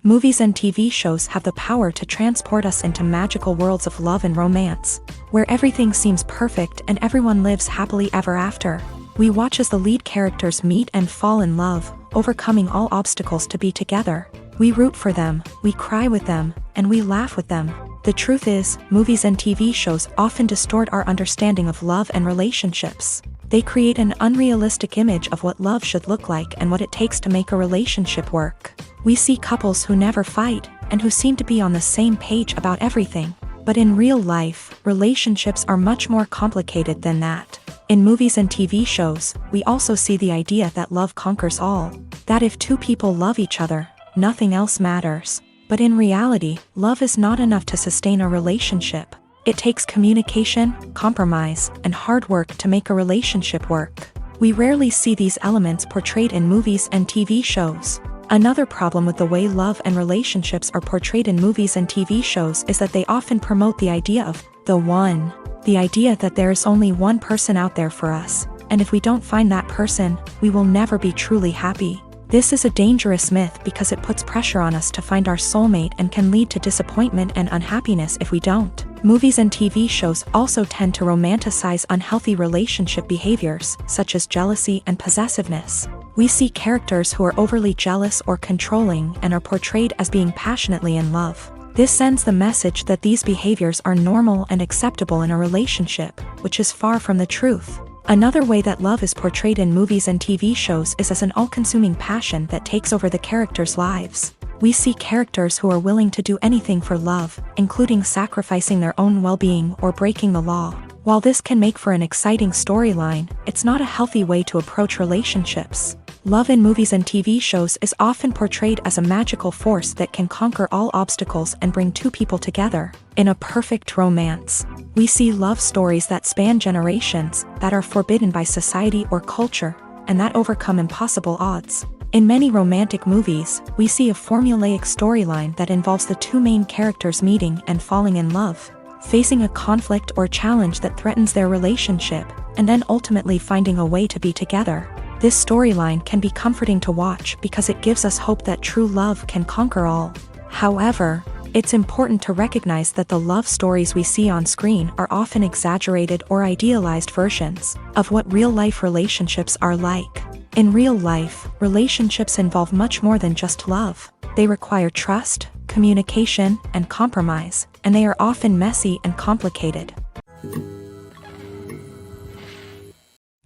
Movies and TV shows have the power to transport us into magical worlds of love and romance, where everything seems perfect and everyone lives happily ever after. We watch as the lead characters meet and fall in love, overcoming all obstacles to be together. We root for them, we cry with them, and we laugh with them. The truth is, movies and TV shows often distort our understanding of love and relationships. They create an unrealistic image of what love should look like and what it takes to make a relationship work. We see couples who never fight, and who seem to be on the same page about everything. But in real life, relationships are much more complicated than that. In movies and TV shows, we also see the idea that love conquers all. That if two people love each other, nothing else matters. But in reality, love is not enough to sustain a relationship. It takes communication, compromise, and hard work to make a relationship work. We rarely see these elements portrayed in movies and TV shows. Another problem with the way love and relationships are portrayed in movies and TV shows is that they often promote the idea of the one. The idea that there is only one person out there for us, and if we don't find that person, we will never be truly happy. This is a dangerous myth because it puts pressure on us to find our soulmate and can lead to disappointment and unhappiness if we don't. Movies and TV shows also tend to romanticize unhealthy relationship behaviors, such as jealousy and possessiveness. We see characters who are overly jealous or controlling and are portrayed as being passionately in love. This sends the message that these behaviors are normal and acceptable in a relationship, which is far from the truth. Another way that love is portrayed in movies and TV shows is as an all-consuming passion that takes over the characters' lives. We see characters who are willing to do anything for love, including sacrificing their own well-being or breaking the law. While this can make for an exciting storyline, it's not a healthy way to approach relationships. Love in movies and TV shows is often portrayed as a magical force that can conquer all obstacles and bring two people together. In a perfect romance, we see love stories that span generations, that are forbidden by society or culture, and that overcome impossible odds. In many romantic movies, we see a formulaic storyline that involves the two main characters meeting and falling in love, facing a conflict or challenge that threatens their relationship, and then ultimately finding a way to be together. This storyline can be comforting to watch because it gives us hope that true love can conquer all. However, it's important to recognize that the love stories we see on screen are often exaggerated or idealized versions of what real-life relationships are like. In real life, relationships involve much more than just love. They require trust, communication, and compromise, and they are often messy and complicated.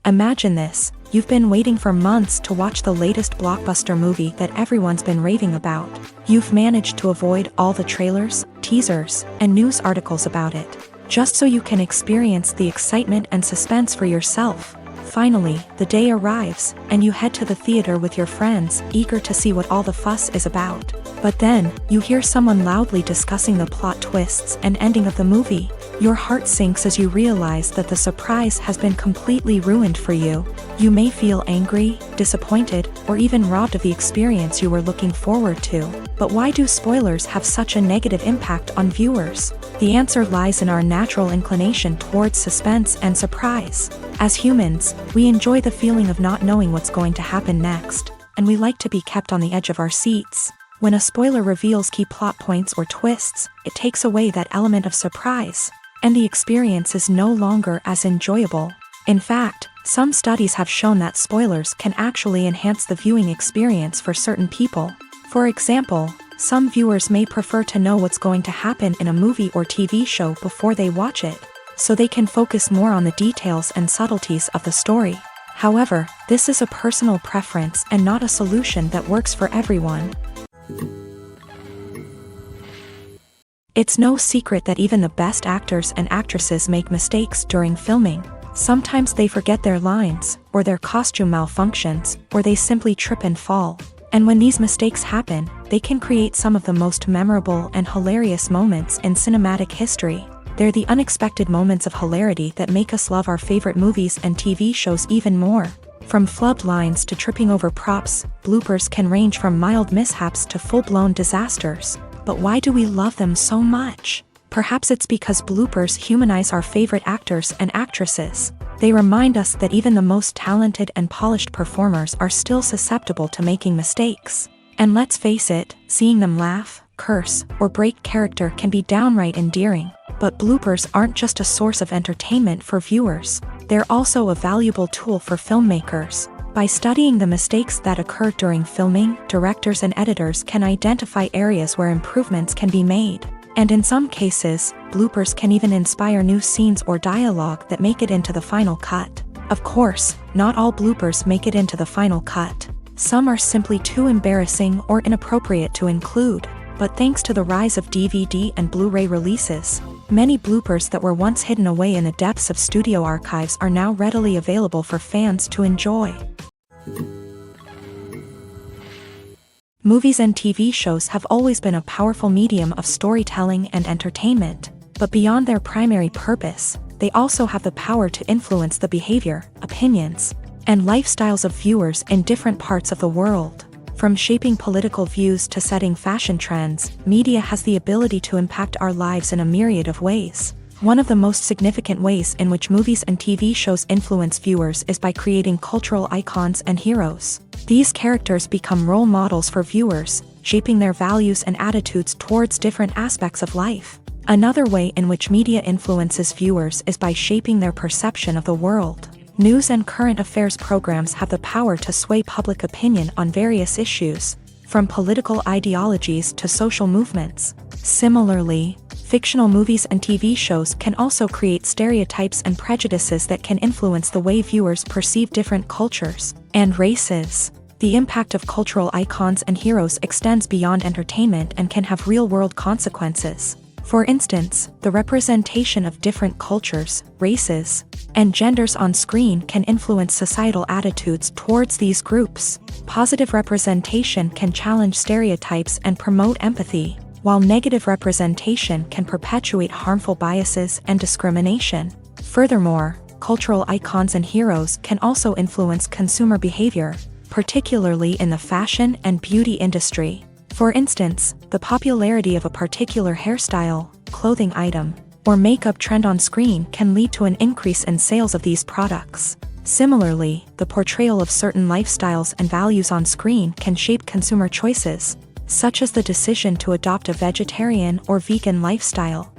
Imagine this. You've been waiting for months to watch the latest blockbuster movie that everyone's been raving about. You've managed to avoid all the trailers, teasers, and news articles about it, just so you can experience the excitement and suspense for yourself. Finally, the day arrives, and you head to the theater with your friends, eager to see what all the fuss is about. But then, you hear someone loudly discussing the plot twists and ending of the movie. Your heart sinks as you realize that the surprise has been completely ruined for you. You may feel angry, disappointed, or even robbed of the experience you were looking forward to. But why do spoilers have such a negative impact on viewers? The answer lies in our natural inclination towards suspense and surprise. As humans, we enjoy the feeling of not knowing what's going to happen next, and we like to be kept on the edge of our seats. When a spoiler reveals key plot points or twists, it takes away that element of surprise, and the experience is no longer as enjoyable. In fact, some studies have shown that spoilers can actually enhance the viewing experience for certain people. For example, some viewers may prefer to know what's going to happen in a movie or TV show before they watch it, so they can focus more on the details and subtleties of the story. However, this is a personal preference and not a solution that works for everyone. It's no secret that even the best actors and actresses make mistakes during filming. Sometimes they forget their lines, or their costume malfunctions, or they simply trip and fall. And when these mistakes happen, they can create some of the most memorable and hilarious moments in cinematic history. They're the unexpected moments of hilarity that make us love our favorite movies and TV shows even more. From flubbed lines to tripping over props, bloopers can range from mild mishaps to full-blown disasters. But why do we love them so much? Perhaps it's because bloopers humanize our favorite actors and actresses. They remind us that even the most talented and polished performers are still susceptible to making mistakes. And let's face it, seeing them laugh, curse, or break character can be downright endearing. But bloopers aren't just a source of entertainment for viewers. They're also a valuable tool for filmmakers. By studying the mistakes that occur during filming, directors and editors can identify areas where improvements can be made. And in some cases, bloopers can even inspire new scenes or dialogue that make it into the final cut. Of course, not all bloopers make it into the final cut. Some are simply too embarrassing or inappropriate to include. But thanks to the rise of DVD and Blu-ray releases, many bloopers that were once hidden away in the depths of studio archives are now readily available for fans to enjoy. Movies and TV shows have always been a powerful medium of storytelling and entertainment, but beyond their primary purpose, they also have the power to influence the behavior, opinions, and lifestyles of viewers in different parts of the world. From shaping political views to setting fashion trends, media has the ability to impact our lives in a myriad of ways. One of the most significant ways in which movies and TV shows influence viewers is by creating cultural icons and heroes. These characters become role models for viewers, shaping their values and attitudes towards different aspects of life. Another way in which media influences viewers is by shaping their perception of the world. News and current affairs programs have the power to sway public opinion on various issues, from political ideologies to social movements. Similarly, fictional movies and TV shows can also create stereotypes and prejudices that can influence the way viewers perceive different cultures and races. The impact of cultural icons and heroes extends beyond entertainment and can have real-world consequences. For instance, the representation of different cultures, races, and genders on screen can influence societal attitudes towards these groups. Positive representation can challenge stereotypes and promote empathy, while negative representation can perpetuate harmful biases and discrimination. Furthermore, cultural icons and heroes can also influence consumer behavior, particularly in the fashion and beauty industry. For instance, the popularity of a particular hairstyle, clothing item, or makeup trend on screen can lead to an increase in sales of these products. Similarly, the portrayal of certain lifestyles and values on screen can shape consumer choices, such as the decision to adopt a vegetarian or vegan lifestyle.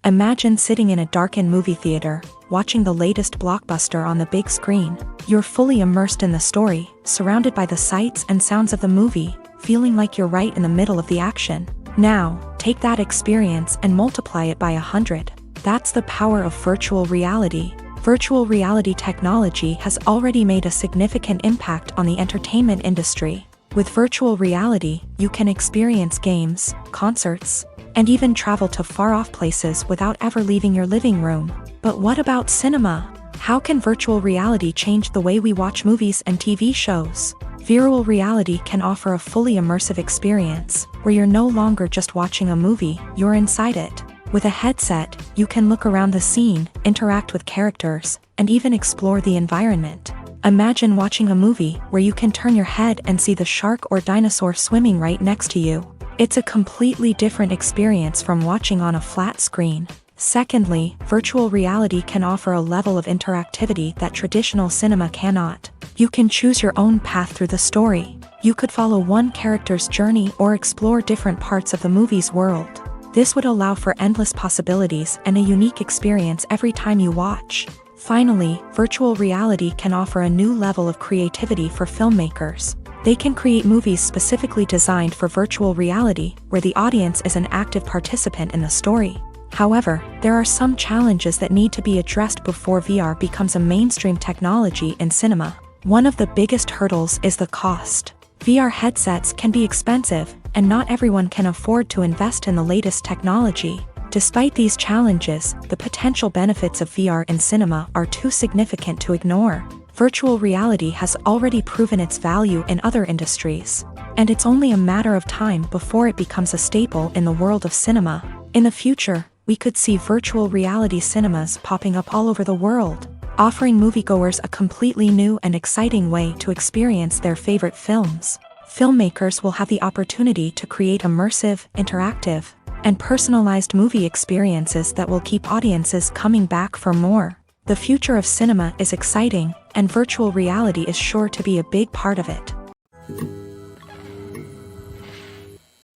Imagine sitting in a darkened movie theater, watching the latest blockbuster on the big screen. You're fully immersed in the story, surrounded by the sights and sounds of the movie, feeling like you're right in the middle of the action. Now, take that experience and multiply it by 100. That's the power of virtual reality. Virtual reality technology has already made a significant impact on the entertainment industry. With virtual reality, you can experience games, concerts, and even travel to far-off places without ever leaving your living room. But what about cinema? How can virtual reality change the way we watch movies and TV shows? Virtual reality can offer a fully immersive experience, where you're no longer just watching a movie, you're inside it. With a headset, you can look around the scene, interact with characters, and even explore the environment. Imagine watching a movie where you can turn your head and see the shark or dinosaur swimming right next to you. It's a completely different experience from watching on a flat screen. Secondly, virtual reality can offer a level of interactivity that traditional cinema cannot. You can choose your own path through the story. You could follow one character's journey or explore different parts of the movie's world. This would allow for endless possibilities and a unique experience every time you watch. Finally, virtual reality can offer a new level of creativity for filmmakers. They can create movies specifically designed for virtual reality, where the audience is an active participant in the story. However, there are some challenges that need to be addressed before VR becomes a mainstream technology in cinema. One of the biggest hurdles is the cost. VR headsets can be expensive, and not everyone can afford to invest in the latest technology. Despite these challenges, the potential benefits of VR in cinema are too significant to ignore. Virtual reality has already proven its value in other industries, and it's only a matter of time before it becomes a staple in the world of cinema. In the future, we could see virtual reality cinemas popping up all over the world, offering moviegoers a completely new and exciting way to experience their favorite films. Filmmakers will have the opportunity to create immersive, interactive, and personalized movie experiences that will keep audiences coming back for more. The future of cinema is exciting, and virtual reality is sure to be a big part of it.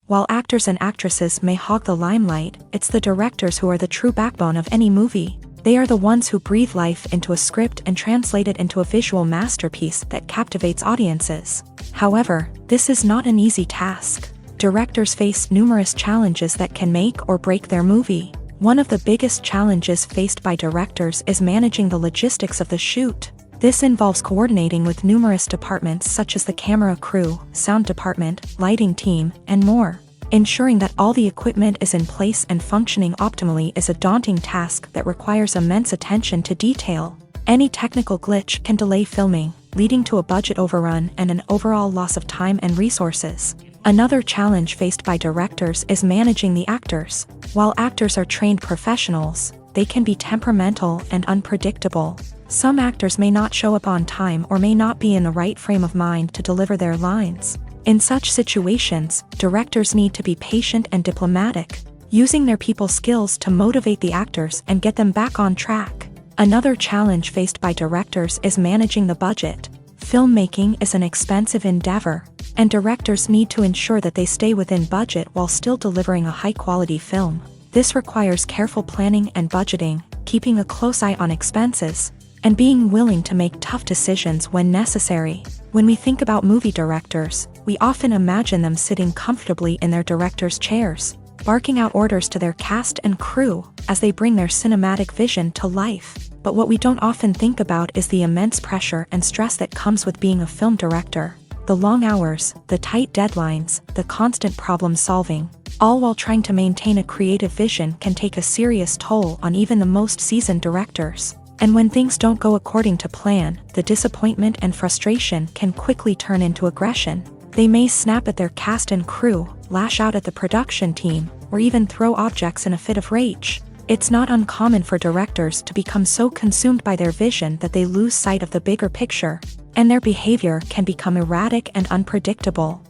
While actors and actresses may hog the limelight, it's the directors who are the true backbone of any movie. They are the ones who breathe life into a script and translate it into a visual masterpiece that captivates audiences. However, this is not an easy task. Directors face numerous challenges that can make or break their movie. One of the biggest challenges faced by directors is managing the logistics of the shoot. This involves coordinating with numerous departments such as the camera crew, sound department, lighting team, and more. Ensuring that all the equipment is in place and functioning optimally is a daunting task that requires immense attention to detail. Any technical glitch can delay filming, leading to a budget overrun and an overall loss of time and resources. Another challenge faced by directors is managing the actors. While actors are trained professionals, they can be temperamental and unpredictable. Some actors may not show up on time or may not be in the right frame of mind to deliver their lines. In such situations, directors need to be patient and diplomatic, using their people skills to motivate the actors and get them back on track. Another challenge faced by directors is managing the budget. Filmmaking is an expensive endeavor, and directors need to ensure that they stay within budget while still delivering a high-quality film. This requires careful planning and budgeting, keeping a close eye on expenses, and being willing to make tough decisions when necessary. When we think about movie directors, we often imagine them sitting comfortably in their director's chairs, barking out orders to their cast and crew as they bring their cinematic vision to life. But what we don't often think about is the immense pressure and stress that comes with being a film director. The long hours, the tight deadlines, the constant problem solving, all while trying to maintain a creative vision can take a serious toll on even the most seasoned directors. And when things don't go according to plan, the disappointment and frustration can quickly turn into aggression. They may snap at their cast and crew, lash out at the production team, or even throw objects in a fit of rage. It's not uncommon for directors to become so consumed by their vision that they lose sight of the bigger picture, and their behavior can become erratic and unpredictable.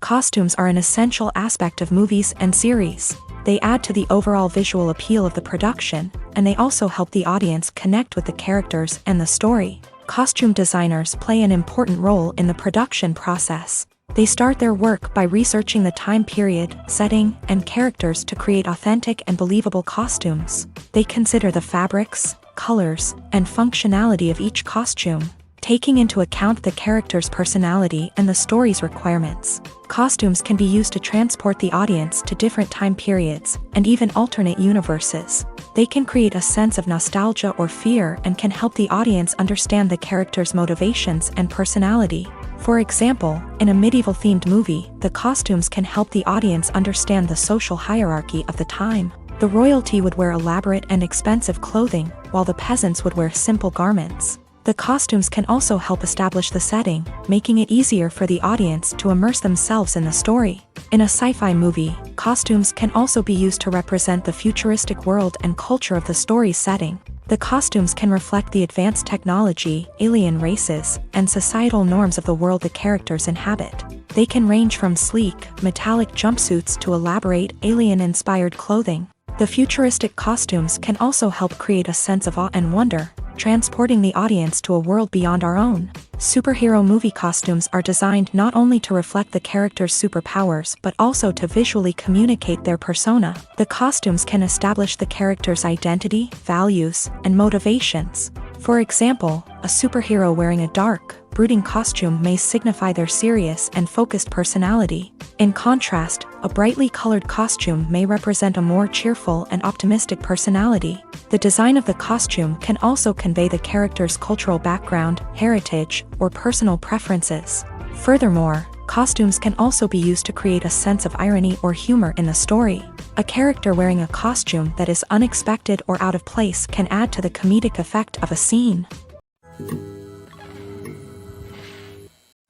Costumes are an essential aspect of movies and series. They add to the overall visual appeal of the production, and they also help the audience connect with the characters and the story. Costume designers play an important role in the production process. They start their work by researching the time period, setting, and characters to create authentic and believable costumes. They consider the fabrics, colors, and functionality of each costume, taking into account the character's personality and the story's requirements. Costumes can be used to transport the audience to different time periods and even alternate universes. They can create a sense of nostalgia or fear and can help the audience understand the character's motivations and personality. For example, in a medieval-themed movie, the costumes can help the audience understand the social hierarchy of the time. The royalty would wear elaborate and expensive clothing, while the peasants would wear simple garments. The costumes can also help establish the setting, making it easier for the audience to immerse themselves in the story. In a sci-fi movie, costumes can also be used to represent the futuristic world and culture of the story's setting. The costumes can reflect the advanced technology, alien races, and societal norms of the world the characters inhabit. They can range from sleek, metallic jumpsuits to elaborate, alien-inspired clothing. The futuristic costumes can also help create a sense of awe and wonder, transporting the audience to a world beyond our own. Superhero movie costumes are designed not only to reflect the character's superpowers but also to visually communicate their persona. The costumes can establish the character's identity, values, and motivations. For example, a superhero wearing a dark, brooding costume may signify their serious and focused personality. In contrast, a brightly colored costume may represent a more cheerful and optimistic personality. The design of the costume can also convey the character's cultural background, heritage, or personal preferences. Furthermore, costumes can also be used to create a sense of irony or humor in the story. A character wearing a costume that is unexpected or out of place can add to the comedic effect of a scene.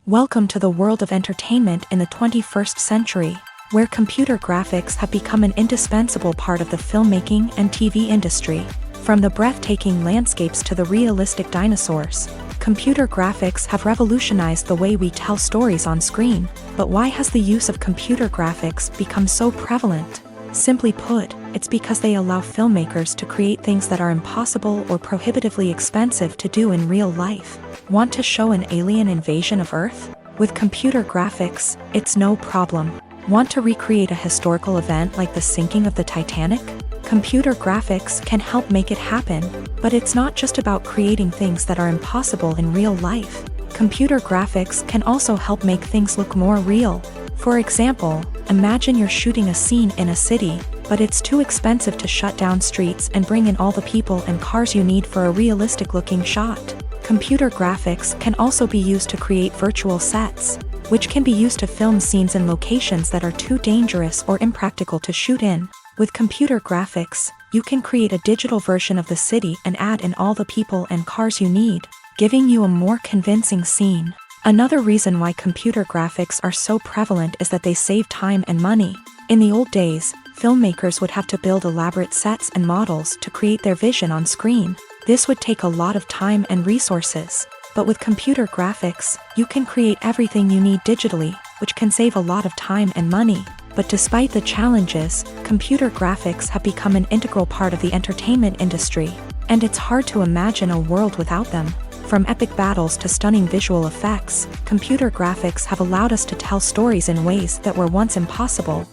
Welcome to the world of entertainment in the 21st century, where computer graphics have become an indispensable part of the filmmaking and TV industry. From the breathtaking landscapes to the realistic dinosaurs, computer graphics have revolutionized the way we tell stories on screen. But why has the use of computer graphics become so prevalent? Simply put, it's because they allow filmmakers to create things that are impossible or prohibitively expensive to do in real life. Want to show an alien invasion of Earth? With computer graphics, it's no problem. Want to recreate a historical event like the sinking of the Titanic? Computer graphics can help make it happen, but it's not just about creating things that are impossible in real life. Computer graphics can also help make things look more real. For example, imagine you're shooting a scene in a city, but it's too expensive to shut down streets and bring in all the people and cars you need for a realistic-looking shot. Computer graphics can also be used to create virtual sets, which can be used to film scenes in locations that are too dangerous or impractical to shoot in. With computer graphics, you can create a digital version of the city and add in all the people and cars you need, giving you a more convincing scene. Another reason why computer graphics are so prevalent is that they save time and money. In the old days, filmmakers would have to build elaborate sets and models to create their vision on screen. This would take a lot of time and resources. But with computer graphics, you can create everything you need digitally, which can save a lot of time and money. But despite the challenges, computer graphics have become an integral part of the entertainment industry, and it's hard to imagine a world without them. From epic battles to stunning visual effects, computer graphics have allowed us to tell stories in ways that were once impossible.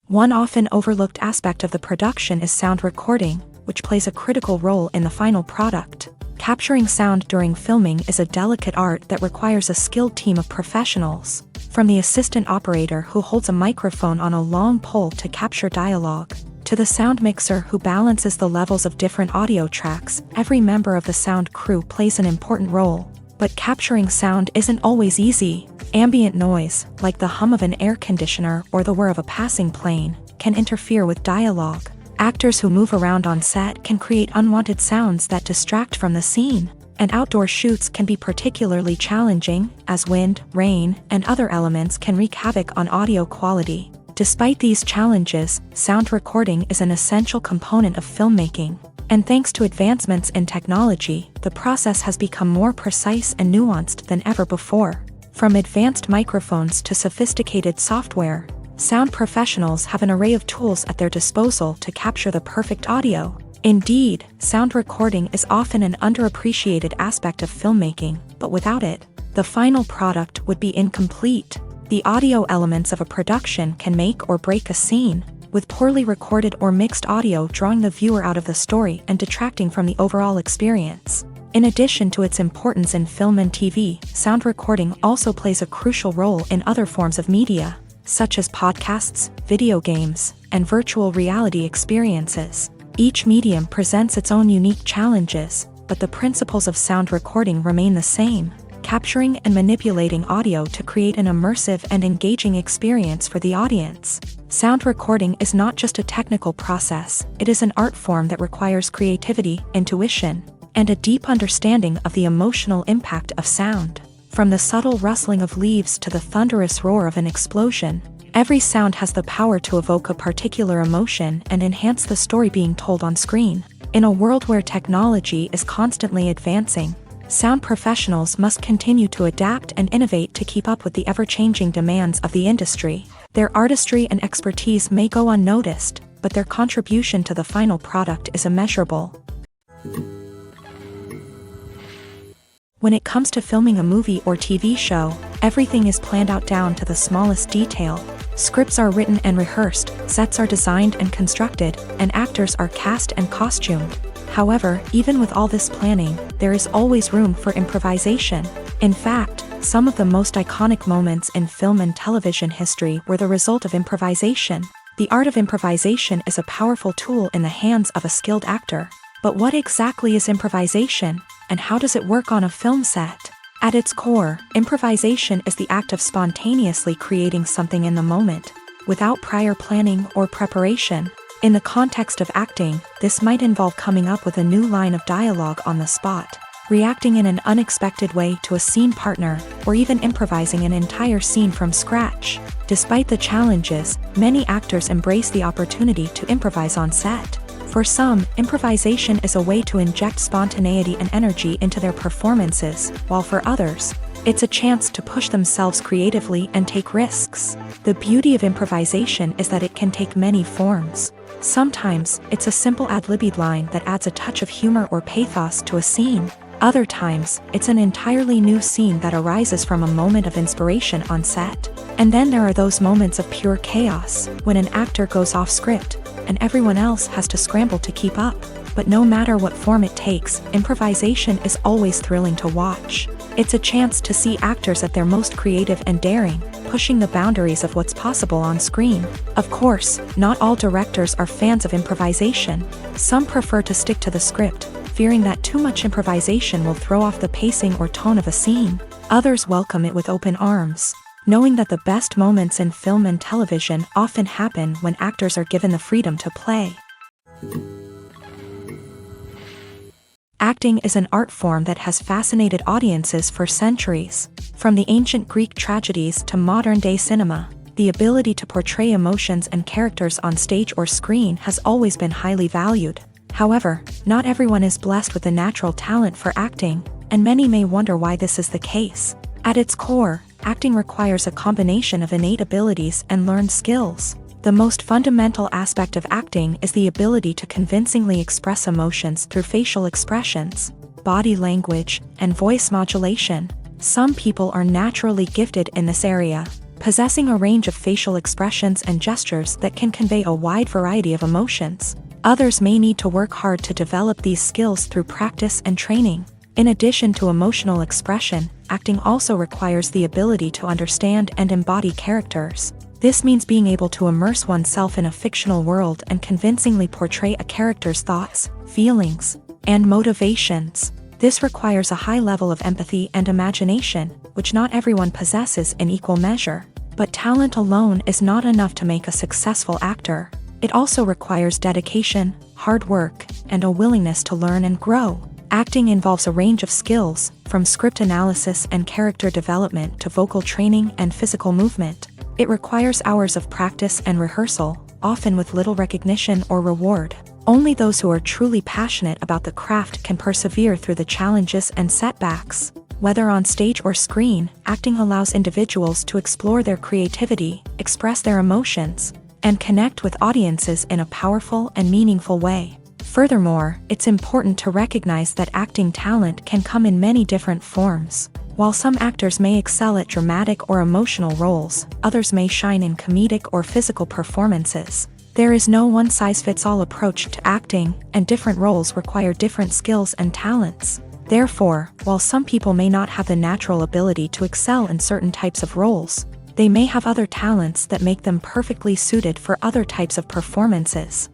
One often overlooked aspect of the production is sound recording, which plays a critical role in the final product. Capturing sound during filming is a delicate art that requires a skilled team of professionals. From the assistant operator who holds a microphone on a long pole to capture dialogue, To the sound mixer who balances the levels of different audio tracks, every member of the sound crew plays an important role. But capturing sound isn't always easy. Ambient noise, like the hum of an air conditioner or the whir of a passing plane, can interfere with dialogue. Actors who move around on set can create unwanted sounds that distract from the scene. And outdoor shoots can be particularly challenging, as wind, rain, and other elements can wreak havoc on audio quality. Despite these challenges, sound recording is an essential component of filmmaking. And thanks to advancements in technology, the process has become more precise and nuanced than ever before. From advanced microphones to sophisticated software, sound professionals have an array of tools at their disposal to capture the perfect audio. Indeed, sound recording is often an underappreciated aspect of filmmaking, but without it, the final product would be incomplete. The audio elements of a production can make or break a scene, with poorly recorded or mixed audio drawing the viewer out of the story and detracting from the overall experience. In addition to its importance in film and TV, sound recording also plays a crucial role in other forms of media, such as podcasts, video games, and virtual reality experiences. Each medium presents its own unique challenges, but the principles of sound recording remain the same: capturing and manipulating audio to create an immersive and engaging experience for the audience. Sound recording is not just a technical process, it is an art form that requires creativity, intuition, and a deep understanding of the emotional impact of sound. From the subtle rustling of leaves to the thunderous roar of an explosion, every sound has the power to evoke a particular emotion and enhance the story being told on screen. In a world where technology is constantly advancing, sound professionals must continue to adapt and innovate to keep up with the ever-changing demands of the industry. Their artistry and expertise may go unnoticed, but their contribution to the final product is immeasurable. When it comes to filming a movie or TV show, everything is planned out down to the smallest detail. Scripts are written and rehearsed, sets are designed and constructed, and actors are cast and costumed. However, even with all this planning, there is always room for improvisation. In fact, some of the most iconic moments in film and television history were the result of improvisation. The art of improvisation is a powerful tool in the hands of a skilled actor. But what exactly is improvisation, and how does it work on a film set? At its core, improvisation is the act of spontaneously creating something in the moment, without prior planning or preparation. In the context of acting, this might involve coming up with a new line of dialogue on the spot, reacting in an unexpected way to a scene partner, or even improvising an entire scene from scratch. Despite the challenges, many actors embrace the opportunity to improvise on set. For some, improvisation is a way to inject spontaneity and energy into their performances, while for others, it's a chance to push themselves creatively and take risks. The beauty of improvisation is that it can take many forms. Sometimes, it's a simple ad-libbed line that adds a touch of humor or pathos to a scene. Other times, it's an entirely new scene that arises from a moment of inspiration on set. And then there are those moments of pure chaos, when an actor goes off script, and everyone else has to scramble to keep up. But no matter what form it takes, improvisation is always thrilling to watch. It's a chance to see actors at their most creative and daring, pushing the boundaries of what's possible on screen. Of course, not all directors are fans of improvisation. Some prefer to stick to the script, fearing that too much improvisation will throw off the pacing or tone of a scene. Others welcome it with open arms, knowing that the best moments in film and television often happen when actors are given the freedom to play. Acting is an art form that has fascinated audiences for centuries. From the ancient Greek tragedies to modern-day cinema, the ability to portray emotions and characters on stage or screen has always been highly valued. However, not everyone is blessed with the natural talent for acting, and many may wonder why this is the case. At its core, acting requires a combination of innate abilities and learned skills. The most fundamental aspect of acting is the ability to convincingly express emotions through facial expressions, body language, and voice modulation. Some people are naturally gifted in this area, possessing a range of facial expressions and gestures that can convey a wide variety of emotions. Others may need to work hard to develop these skills through practice and training. In addition to emotional expression, acting also requires the ability to understand and embody characters. This means being able to immerse oneself in a fictional world and convincingly portray a character's thoughts, feelings, and motivations. This requires a high level of empathy and imagination, which not everyone possesses in equal measure. But talent alone is not enough to make a successful actor. It also requires dedication, hard work, and a willingness to learn and grow. Acting involves a range of skills, from script analysis and character development to vocal training and physical movement. It requires hours of practice and rehearsal, often with little recognition or reward. Only those who are truly passionate about the craft can persevere through the challenges and setbacks. Whether on stage or screen, acting allows individuals to explore their creativity, express their emotions, and connect with audiences in a powerful and meaningful way. Furthermore, it's important to recognize that acting talent can come in many different forms. While some actors may excel at dramatic or emotional roles, others may shine in comedic or physical performances. There is no one-size-fits-all approach to acting, and different roles require different skills and talents. Therefore, while some people may not have the natural ability to excel in certain types of roles, they may have other talents that make them perfectly suited for other types of performances.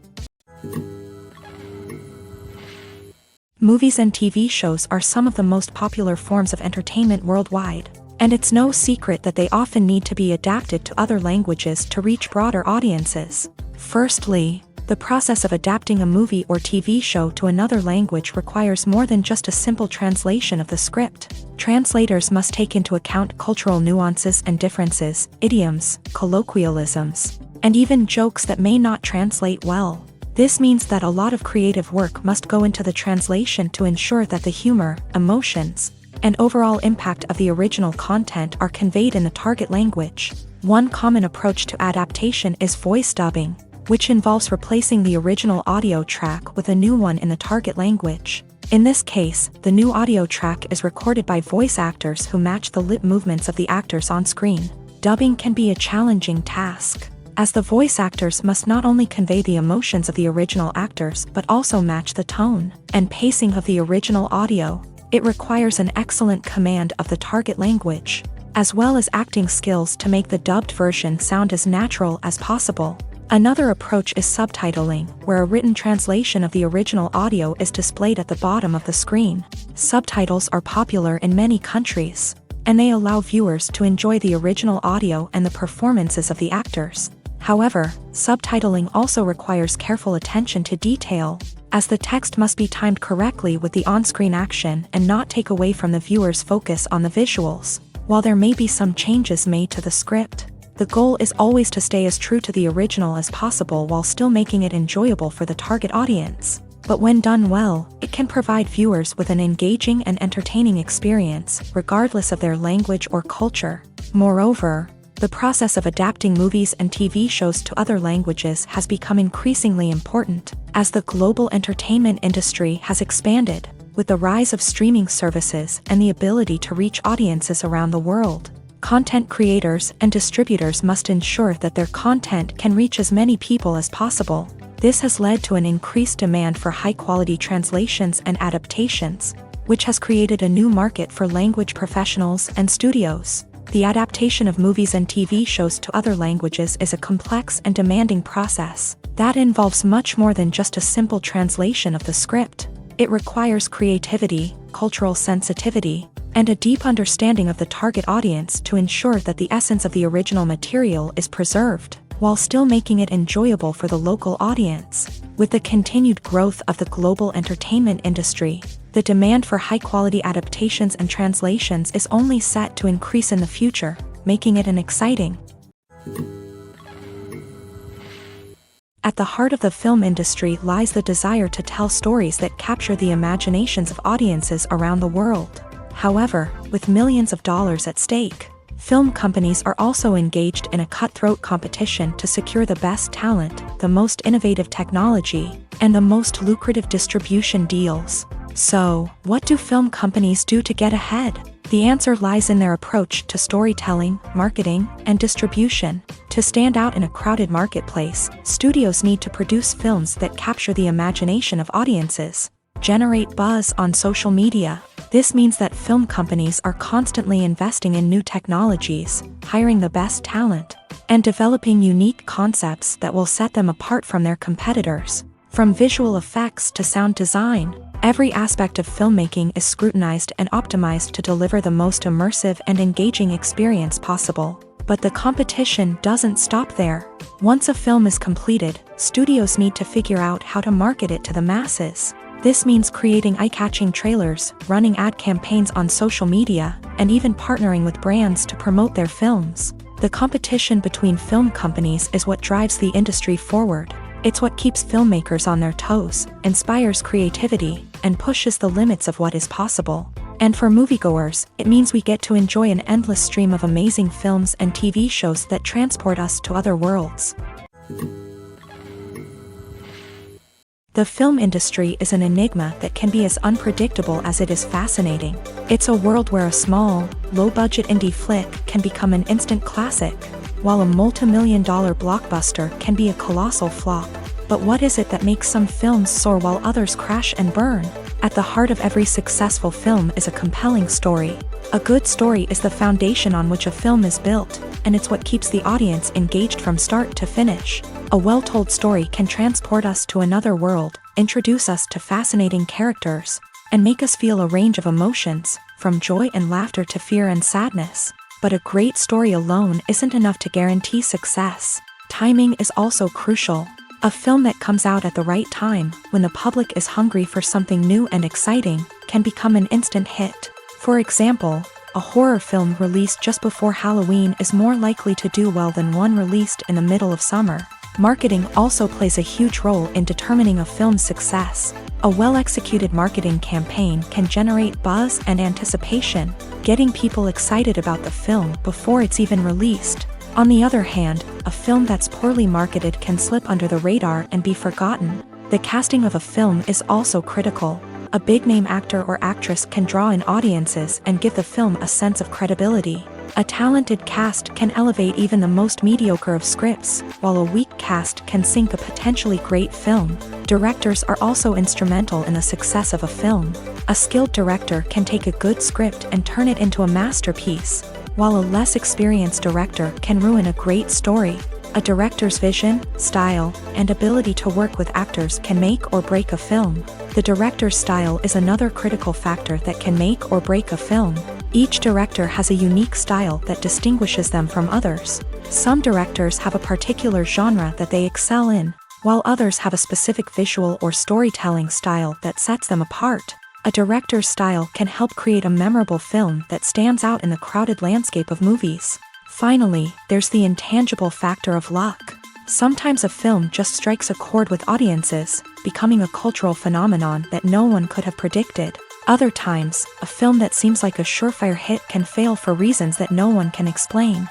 Movies and TV shows are some of the most popular forms of entertainment worldwide, and it's no secret that they often need to be adapted to other languages to reach broader audiences. Firstly, the process of adapting a movie or TV show to another language requires more than just a simple translation of the script. Translators must take into account cultural nuances and differences, idioms, colloquialisms, and even jokes that may not translate well. This means that a lot of creative work must go into the translation to ensure that the humor, emotions, and overall impact of the original content are conveyed in the target language. One common approach to adaptation is voice dubbing, which involves replacing the original audio track with a new one in the target language. In this case, the new audio track is recorded by voice actors who match the lip movements of the actors on screen. Dubbing can be a challenging task, as the voice actors must not only convey the emotions of the original actors but also match the tone and pacing of the original audio. It requires an excellent command of the target language, as well as acting skills to make the dubbed version sound as natural as possible. Another approach is subtitling, where a written translation of the original audio is displayed at the bottom of the screen. Subtitles are popular in many countries, and they allow viewers to enjoy the original audio and the performances of the actors. However, subtitling also requires careful attention to detail, as the text must be timed correctly with the on-screen action and not take away from the viewer's focus on the visuals. While there may be some changes made to the script, the goal is always to stay as true to the original as possible while still making it enjoyable for the target audience. But when done well, it can provide viewers with an engaging and entertaining experience, regardless of their language or culture. Moreover, the process of adapting movies and TV shows to other languages has become increasingly important, as the global entertainment industry has expanded, with the rise of streaming services and the ability to reach audiences around the world. Content creators and distributors must ensure that their content can reach as many people as possible. This has led to an increased demand for high-quality translations and adaptations, which has created a new market for language professionals and studios. The adaptation of movies and TV shows to other languages is a complex and demanding process that involves much more than just a simple translation of the script. It requires creativity, cultural sensitivity, and a deep understanding of the target audience to ensure that the essence of the original material is preserved, while still making it enjoyable for the local audience. With the continued growth of the global entertainment industry, the demand for high-quality adaptations and translations is only set to increase in the future, making it an exciting. At the heart of the film industry lies the desire to tell stories that capture the imaginations of audiences around the world. However, with millions of dollars at stake, film companies are also engaged in a cutthroat competition to secure the best talent, the most innovative technology, and the most lucrative distribution deals. So, what do film companies do to get ahead? The answer lies in their approach to storytelling, marketing, and distribution. To stand out in a crowded marketplace, studios need to produce films that capture the imagination of audiences, generate buzz on social media, This means that film companies are constantly investing in new technologies, hiring the best talent, and developing unique concepts that will set them apart from their competitors. From visual effects to sound design, every aspect of filmmaking is scrutinized and optimized to deliver the most immersive and engaging experience possible. But the competition doesn't stop there. Once a film is completed, studios need to figure out how to market it to the masses. This means creating eye-catching trailers, running ad campaigns on social media, and even partnering with brands to promote their films. The competition between film companies is what drives the industry forward. It's what keeps filmmakers on their toes, inspires creativity, and pushes the limits of what is possible. And for moviegoers, it means we get to enjoy an endless stream of amazing films and TV shows that transport us to other worlds. The film industry is an enigma that can be as unpredictable as it is fascinating. It's a world where a small, low-budget indie flick can become an instant classic, while a multi-million-dollar blockbuster can be a colossal flop. But what is it that makes some films soar while others crash and burn? At the heart of every successful film is a compelling story. A good story is the foundation on which a film is built, and it's what keeps the audience engaged from start to finish. A well-told story can transport us to another world, introduce us to fascinating characters, and make us feel a range of emotions, from joy and laughter to fear and sadness. But a great story alone isn't enough to guarantee success. Timing is also crucial. A film that comes out at the right time, when the public is hungry for something new and exciting, can become an instant hit. For example, a horror film released just before Halloween is more likely to do well than one released in the middle of summer. Marketing also plays a huge role in determining a film's success. A well-executed marketing campaign can generate buzz and anticipation, getting people excited about the film before it's even released. On the other hand, a film that's poorly marketed can slip under the radar and be forgotten. The casting of a film is also critical. A big-name actor or actress can draw in audiences and give the film a sense of credibility. A talented cast can elevate even the most mediocre of scripts, while a weak cast can sink a potentially great film. Directors are also instrumental in the success of a film. A skilled director can take a good script and turn it into a masterpiece, while a less experienced director can ruin a great story. A director's vision, style, and ability to work with actors can make or break a film. The director's style is another critical factor that can make or break a film. Each director has a unique style that distinguishes them from others. Some directors have a particular genre that they excel in, while others have a specific visual or storytelling style that sets them apart. A director's style can help create a memorable film that stands out in the crowded landscape of movies. Finally, there's the intangible factor of luck. Sometimes a film just strikes a chord with audiences, becoming a cultural phenomenon that no one could have predicted. Other times, a film that seems like a surefire hit can fail for reasons that no one can explain.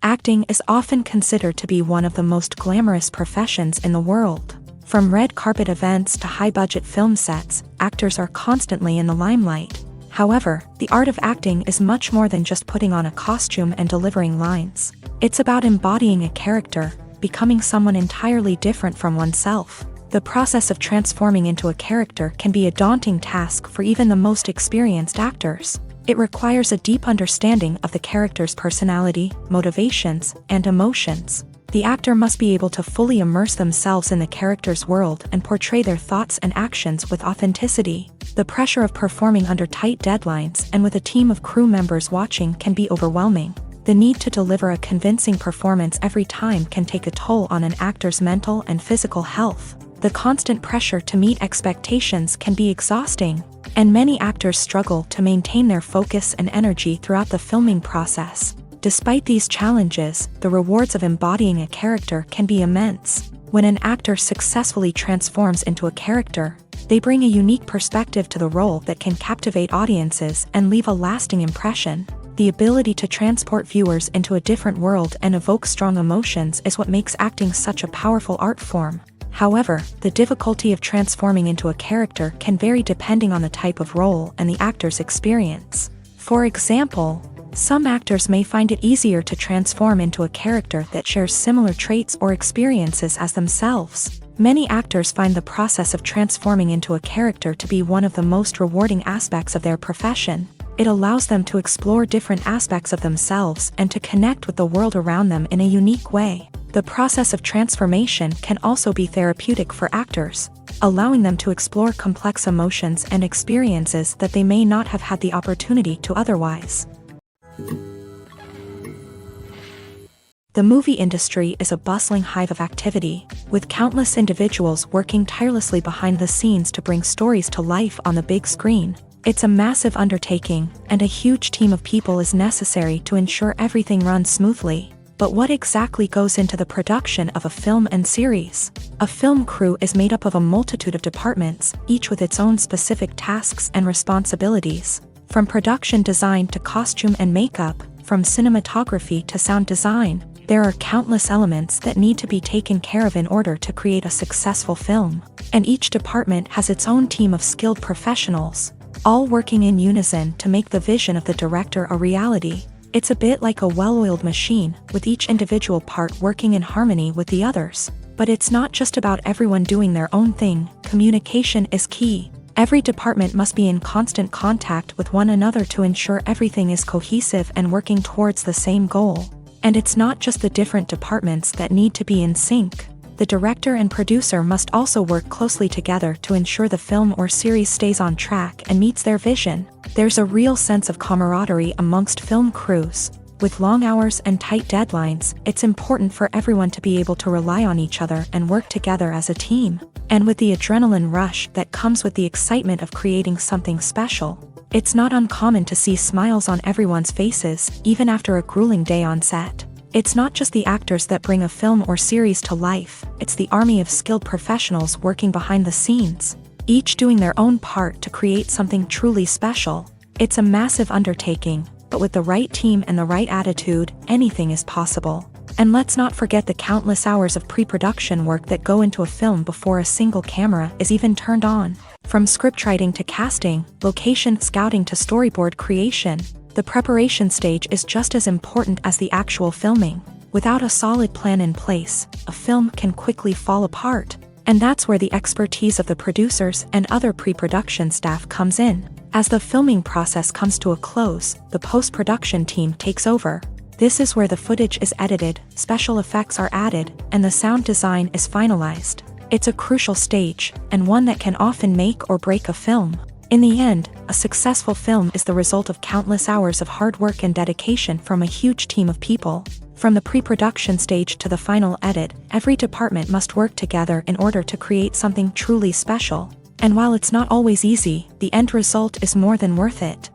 Acting is often considered to be one of the most glamorous professions in the world. From red carpet events to high-budget film sets, actors are constantly in the limelight. However, the art of acting is much more than just putting on a costume and delivering lines. It's about embodying a character, becoming someone entirely different from oneself. The process of transforming into a character can be a daunting task for even the most experienced actors. It requires a deep understanding of the character's personality, motivations, and emotions. The actor must be able to fully immerse themselves in the character's world and portray their thoughts and actions with authenticity. The pressure of performing under tight deadlines and with a team of crew members watching can be overwhelming. The need to deliver a convincing performance every time can take a toll on an actor's mental and physical health. The constant pressure to meet expectations can be exhausting, and many actors struggle to maintain their focus and energy throughout the filming process. Despite these challenges, the rewards of embodying a character can be immense. When an actor successfully transforms into a character, they bring a unique perspective to the role that can captivate audiences and leave a lasting impression. The ability to transport viewers into a different world and evoke strong emotions is what makes acting such a powerful art form. However, the difficulty of transforming into a character can vary depending on the type of role and the actor's experience. For example, some actors may find it easier to transform into a character that shares similar traits or experiences as themselves, Many actors find the process of transforming into a character to be one of the most rewarding aspects of their profession. It allows them to explore different aspects of themselves and to connect with the world around them in a unique way. The process of transformation can also be therapeutic for actors, allowing them to explore complex emotions and experiences that they may not have had the opportunity to otherwise. The movie industry is a bustling hive of activity, with countless individuals working tirelessly behind the scenes to bring stories to life on the big screen. It's a massive undertaking, and a huge team of people is necessary to ensure everything runs smoothly. But what exactly goes into the production of a film and series? A film crew is made up of a multitude of departments, each with its own specific tasks and responsibilities. From production design to costume and makeup, from cinematography to sound design, there are countless elements that need to be taken care of in order to create a successful film. And each department has its own team of skilled professionals, all working in unison to make the vision of the director a reality. It's a bit like a well-oiled machine, with each individual part working in harmony with the others. But it's not just about everyone doing their own thing. Communication is key. Every department must be in constant contact with one another to ensure everything is cohesive and working towards the same goal. And it's not just the different departments that need to be in sync. The director and producer must also work closely together to ensure the film or series stays on track and meets their vision. There's a real sense of camaraderie amongst film crews. With long hours and tight deadlines, it's important for everyone to be able to rely on each other and work together as a team. And with the adrenaline rush that comes with the excitement of creating something special, it's not uncommon to see smiles on everyone's faces, even after a grueling day on set. It's not just the actors that bring a film or series to life, it's the army of skilled professionals working behind the scenes, each doing their own part to create something truly special. It's a massive undertaking, but with the right team and the right attitude, anything is possible. And let's not forget the countless hours of pre-production work that go into a film before a single camera is even turned on. From scriptwriting to casting, location scouting to storyboard creation, the preparation stage is just as important as the actual filming. Without a solid plan in place, a film can quickly fall apart. And that's where the expertise of the producers and other pre-production staff comes in. As the filming process comes to a close, the post-production team takes over. This is where the footage is edited, special effects are added, and the sound design is finalized. It's a crucial stage, and one that can often make or break a film. In the end, a successful film is the result of countless hours of hard work and dedication from a huge team of people. From the pre-production stage to the final edit, every department must work together in order to create something truly special. And while it's not always easy, the end result is more than worth it.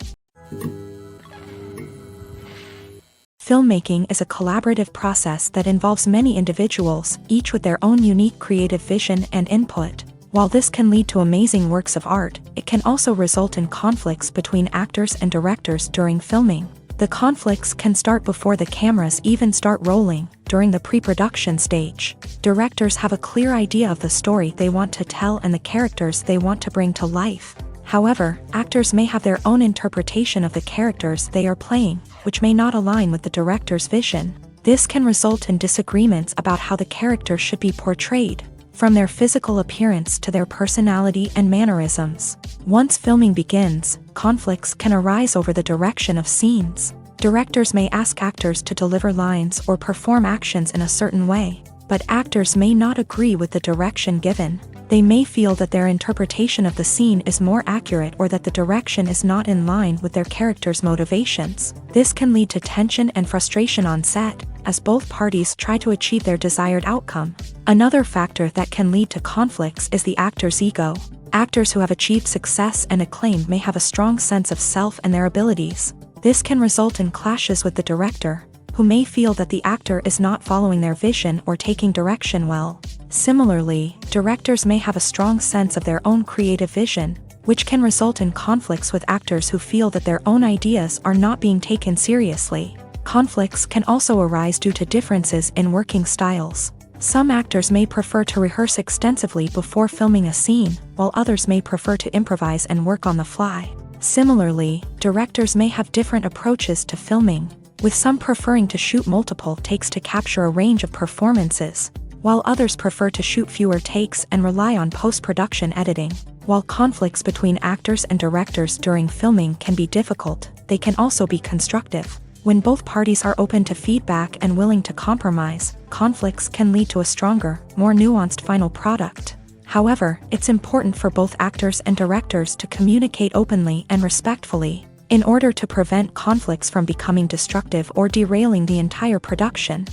Filmmaking is a collaborative process that involves many individuals, each with their own unique creative vision and input. While this can lead to amazing works of art, it can also result in conflicts between actors and directors during filming. The conflicts can start before the cameras even start rolling, during the pre-production stage. Directors have a clear idea of the story they want to tell and the characters they want to bring to life. However, actors may have their own interpretation of the characters they are playing, which may not align with the director's vision. This can result in disagreements about how the character should be portrayed, from their physical appearance to their personality and mannerisms. Once filming begins, conflicts can arise over the direction of scenes. Directors may ask actors to deliver lines or perform actions in a certain way, but actors may not agree with the direction given. They may feel that their interpretation of the scene is more accurate or that the direction is not in line with their character's motivations. This can lead to tension and frustration on set, as both parties try to achieve their desired outcome. Another factor that can lead to conflicts is the actor's ego. Actors who have achieved success and acclaim may have a strong sense of self and their abilities. This can result in clashes with the director, who may feel that the actor is not following their vision or taking direction well. Similarly, directors may have a strong sense of their own creative vision, which can result in conflicts with actors who feel that their own ideas are not being taken seriously. Conflicts can also arise due to differences in working styles. Some actors may prefer to rehearse extensively before filming a scene, while others may prefer to improvise and work on the fly. Similarly, directors may have different approaches to filming, with some preferring to shoot multiple takes to capture a range of performances, while others prefer to shoot fewer takes and rely on post-production editing. While conflicts between actors and directors during filming can be difficult, they can also be constructive. When both parties are open to feedback and willing to compromise, conflicts can lead to a stronger, more nuanced final product. However, it's important for both actors and directors to communicate openly and respectfully, in order to prevent conflicts from becoming destructive or derailing the entire production.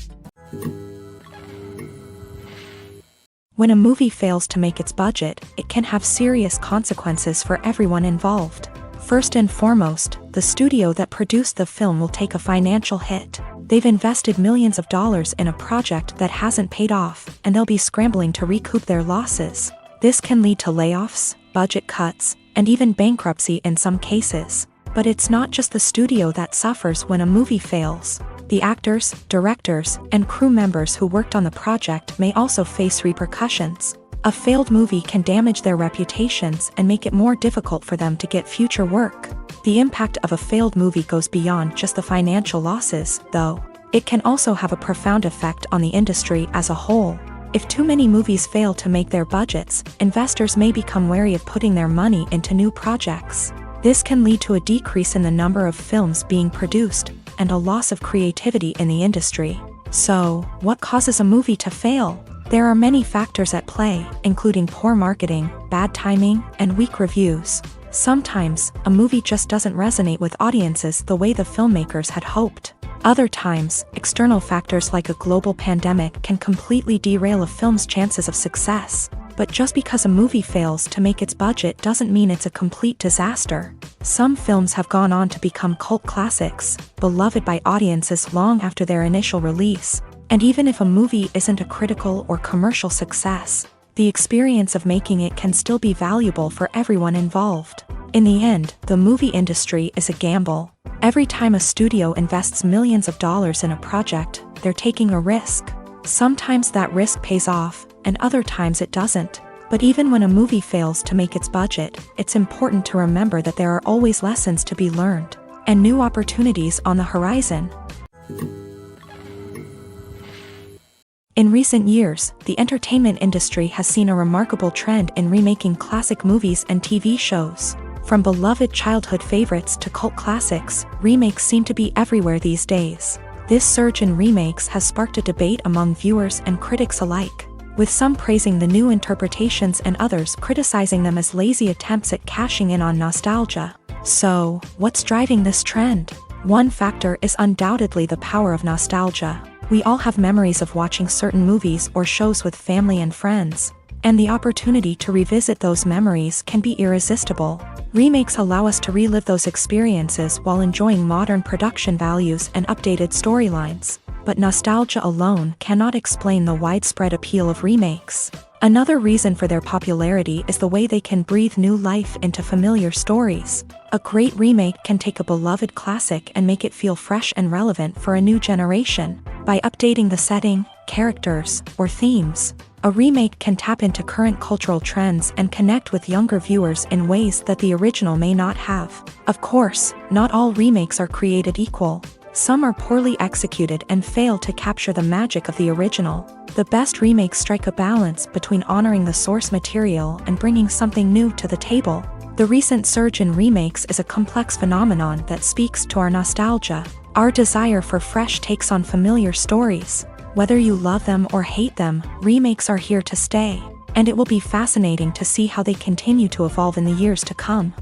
When a movie fails to make its budget, it can have serious consequences for everyone involved. First and foremost, the studio that produced the film will take a financial hit. They've invested millions of dollars in a project that hasn't paid off, and they'll be scrambling to recoup their losses. This can lead to layoffs, budget cuts, and even bankruptcy in some cases. But it's not just the studio that suffers when a movie fails. The actors, directors, and crew members who worked on the project may also face repercussions. A failed movie can damage their reputations and make it more difficult for them to get future work. The impact of a failed movie goes beyond just the financial losses, though. It can also have a profound effect on the industry as a whole. If too many movies fail to make their budgets, investors may become wary of putting their money into new projects. This can lead to a decrease in the number of films being produced, and a loss of creativity in the industry. So, what causes a movie to fail? There are many factors at play, including poor marketing, bad timing, and weak reviews. Sometimes, a movie just doesn't resonate with audiences the way the filmmakers had hoped. Other times, external factors like a global pandemic can completely derail a film's chances of success. But just because a movie fails to make its budget doesn't mean it's a complete disaster. Some films have gone on to become cult classics, beloved by audiences long after their initial release. And even if a movie isn't a critical or commercial success, the experience of making it can still be valuable for everyone involved. In the end, the movie industry is a gamble. Every time a studio invests millions of dollars in a project, they're taking a risk. Sometimes that risk pays off, and other times it doesn't. But even when a movie fails to make its budget, it's important to remember that there are always lessons to be learned, and new opportunities on the horizon. In recent years, the entertainment industry has seen a remarkable trend in remaking classic movies and TV shows. From beloved childhood favorites to cult classics, remakes seem to be everywhere these days. This surge in remakes has sparked a debate among viewers and critics alike, with some praising the new interpretations and others criticizing them as lazy attempts at cashing in on nostalgia. So, what's driving this trend? One factor is undoubtedly the power of nostalgia. We all have memories of watching certain movies or shows with family and friends, and the opportunity to revisit those memories can be irresistible. Remakes allow us to relive those experiences while enjoying modern production values and updated storylines. But nostalgia alone cannot explain the widespread appeal of remakes. Another reason for their popularity is the way they can breathe new life into familiar stories. A great remake can take a beloved classic and make it feel fresh and relevant for a new generation. By updating the setting, characters, or themes, a remake can tap into current cultural trends and connect with younger viewers in ways that the original may not have. Of course, not all remakes are created equal. Some are poorly executed and fail to capture the magic of the original. The best remakes strike a balance between honoring the source material and bringing something new to the table. The recent surge in remakes is a complex phenomenon that speaks to our nostalgia, our desire for fresh takes on familiar stories. Whether you love them or hate them, remakes are here to stay, and it will be fascinating to see how they continue to evolve in the years to come.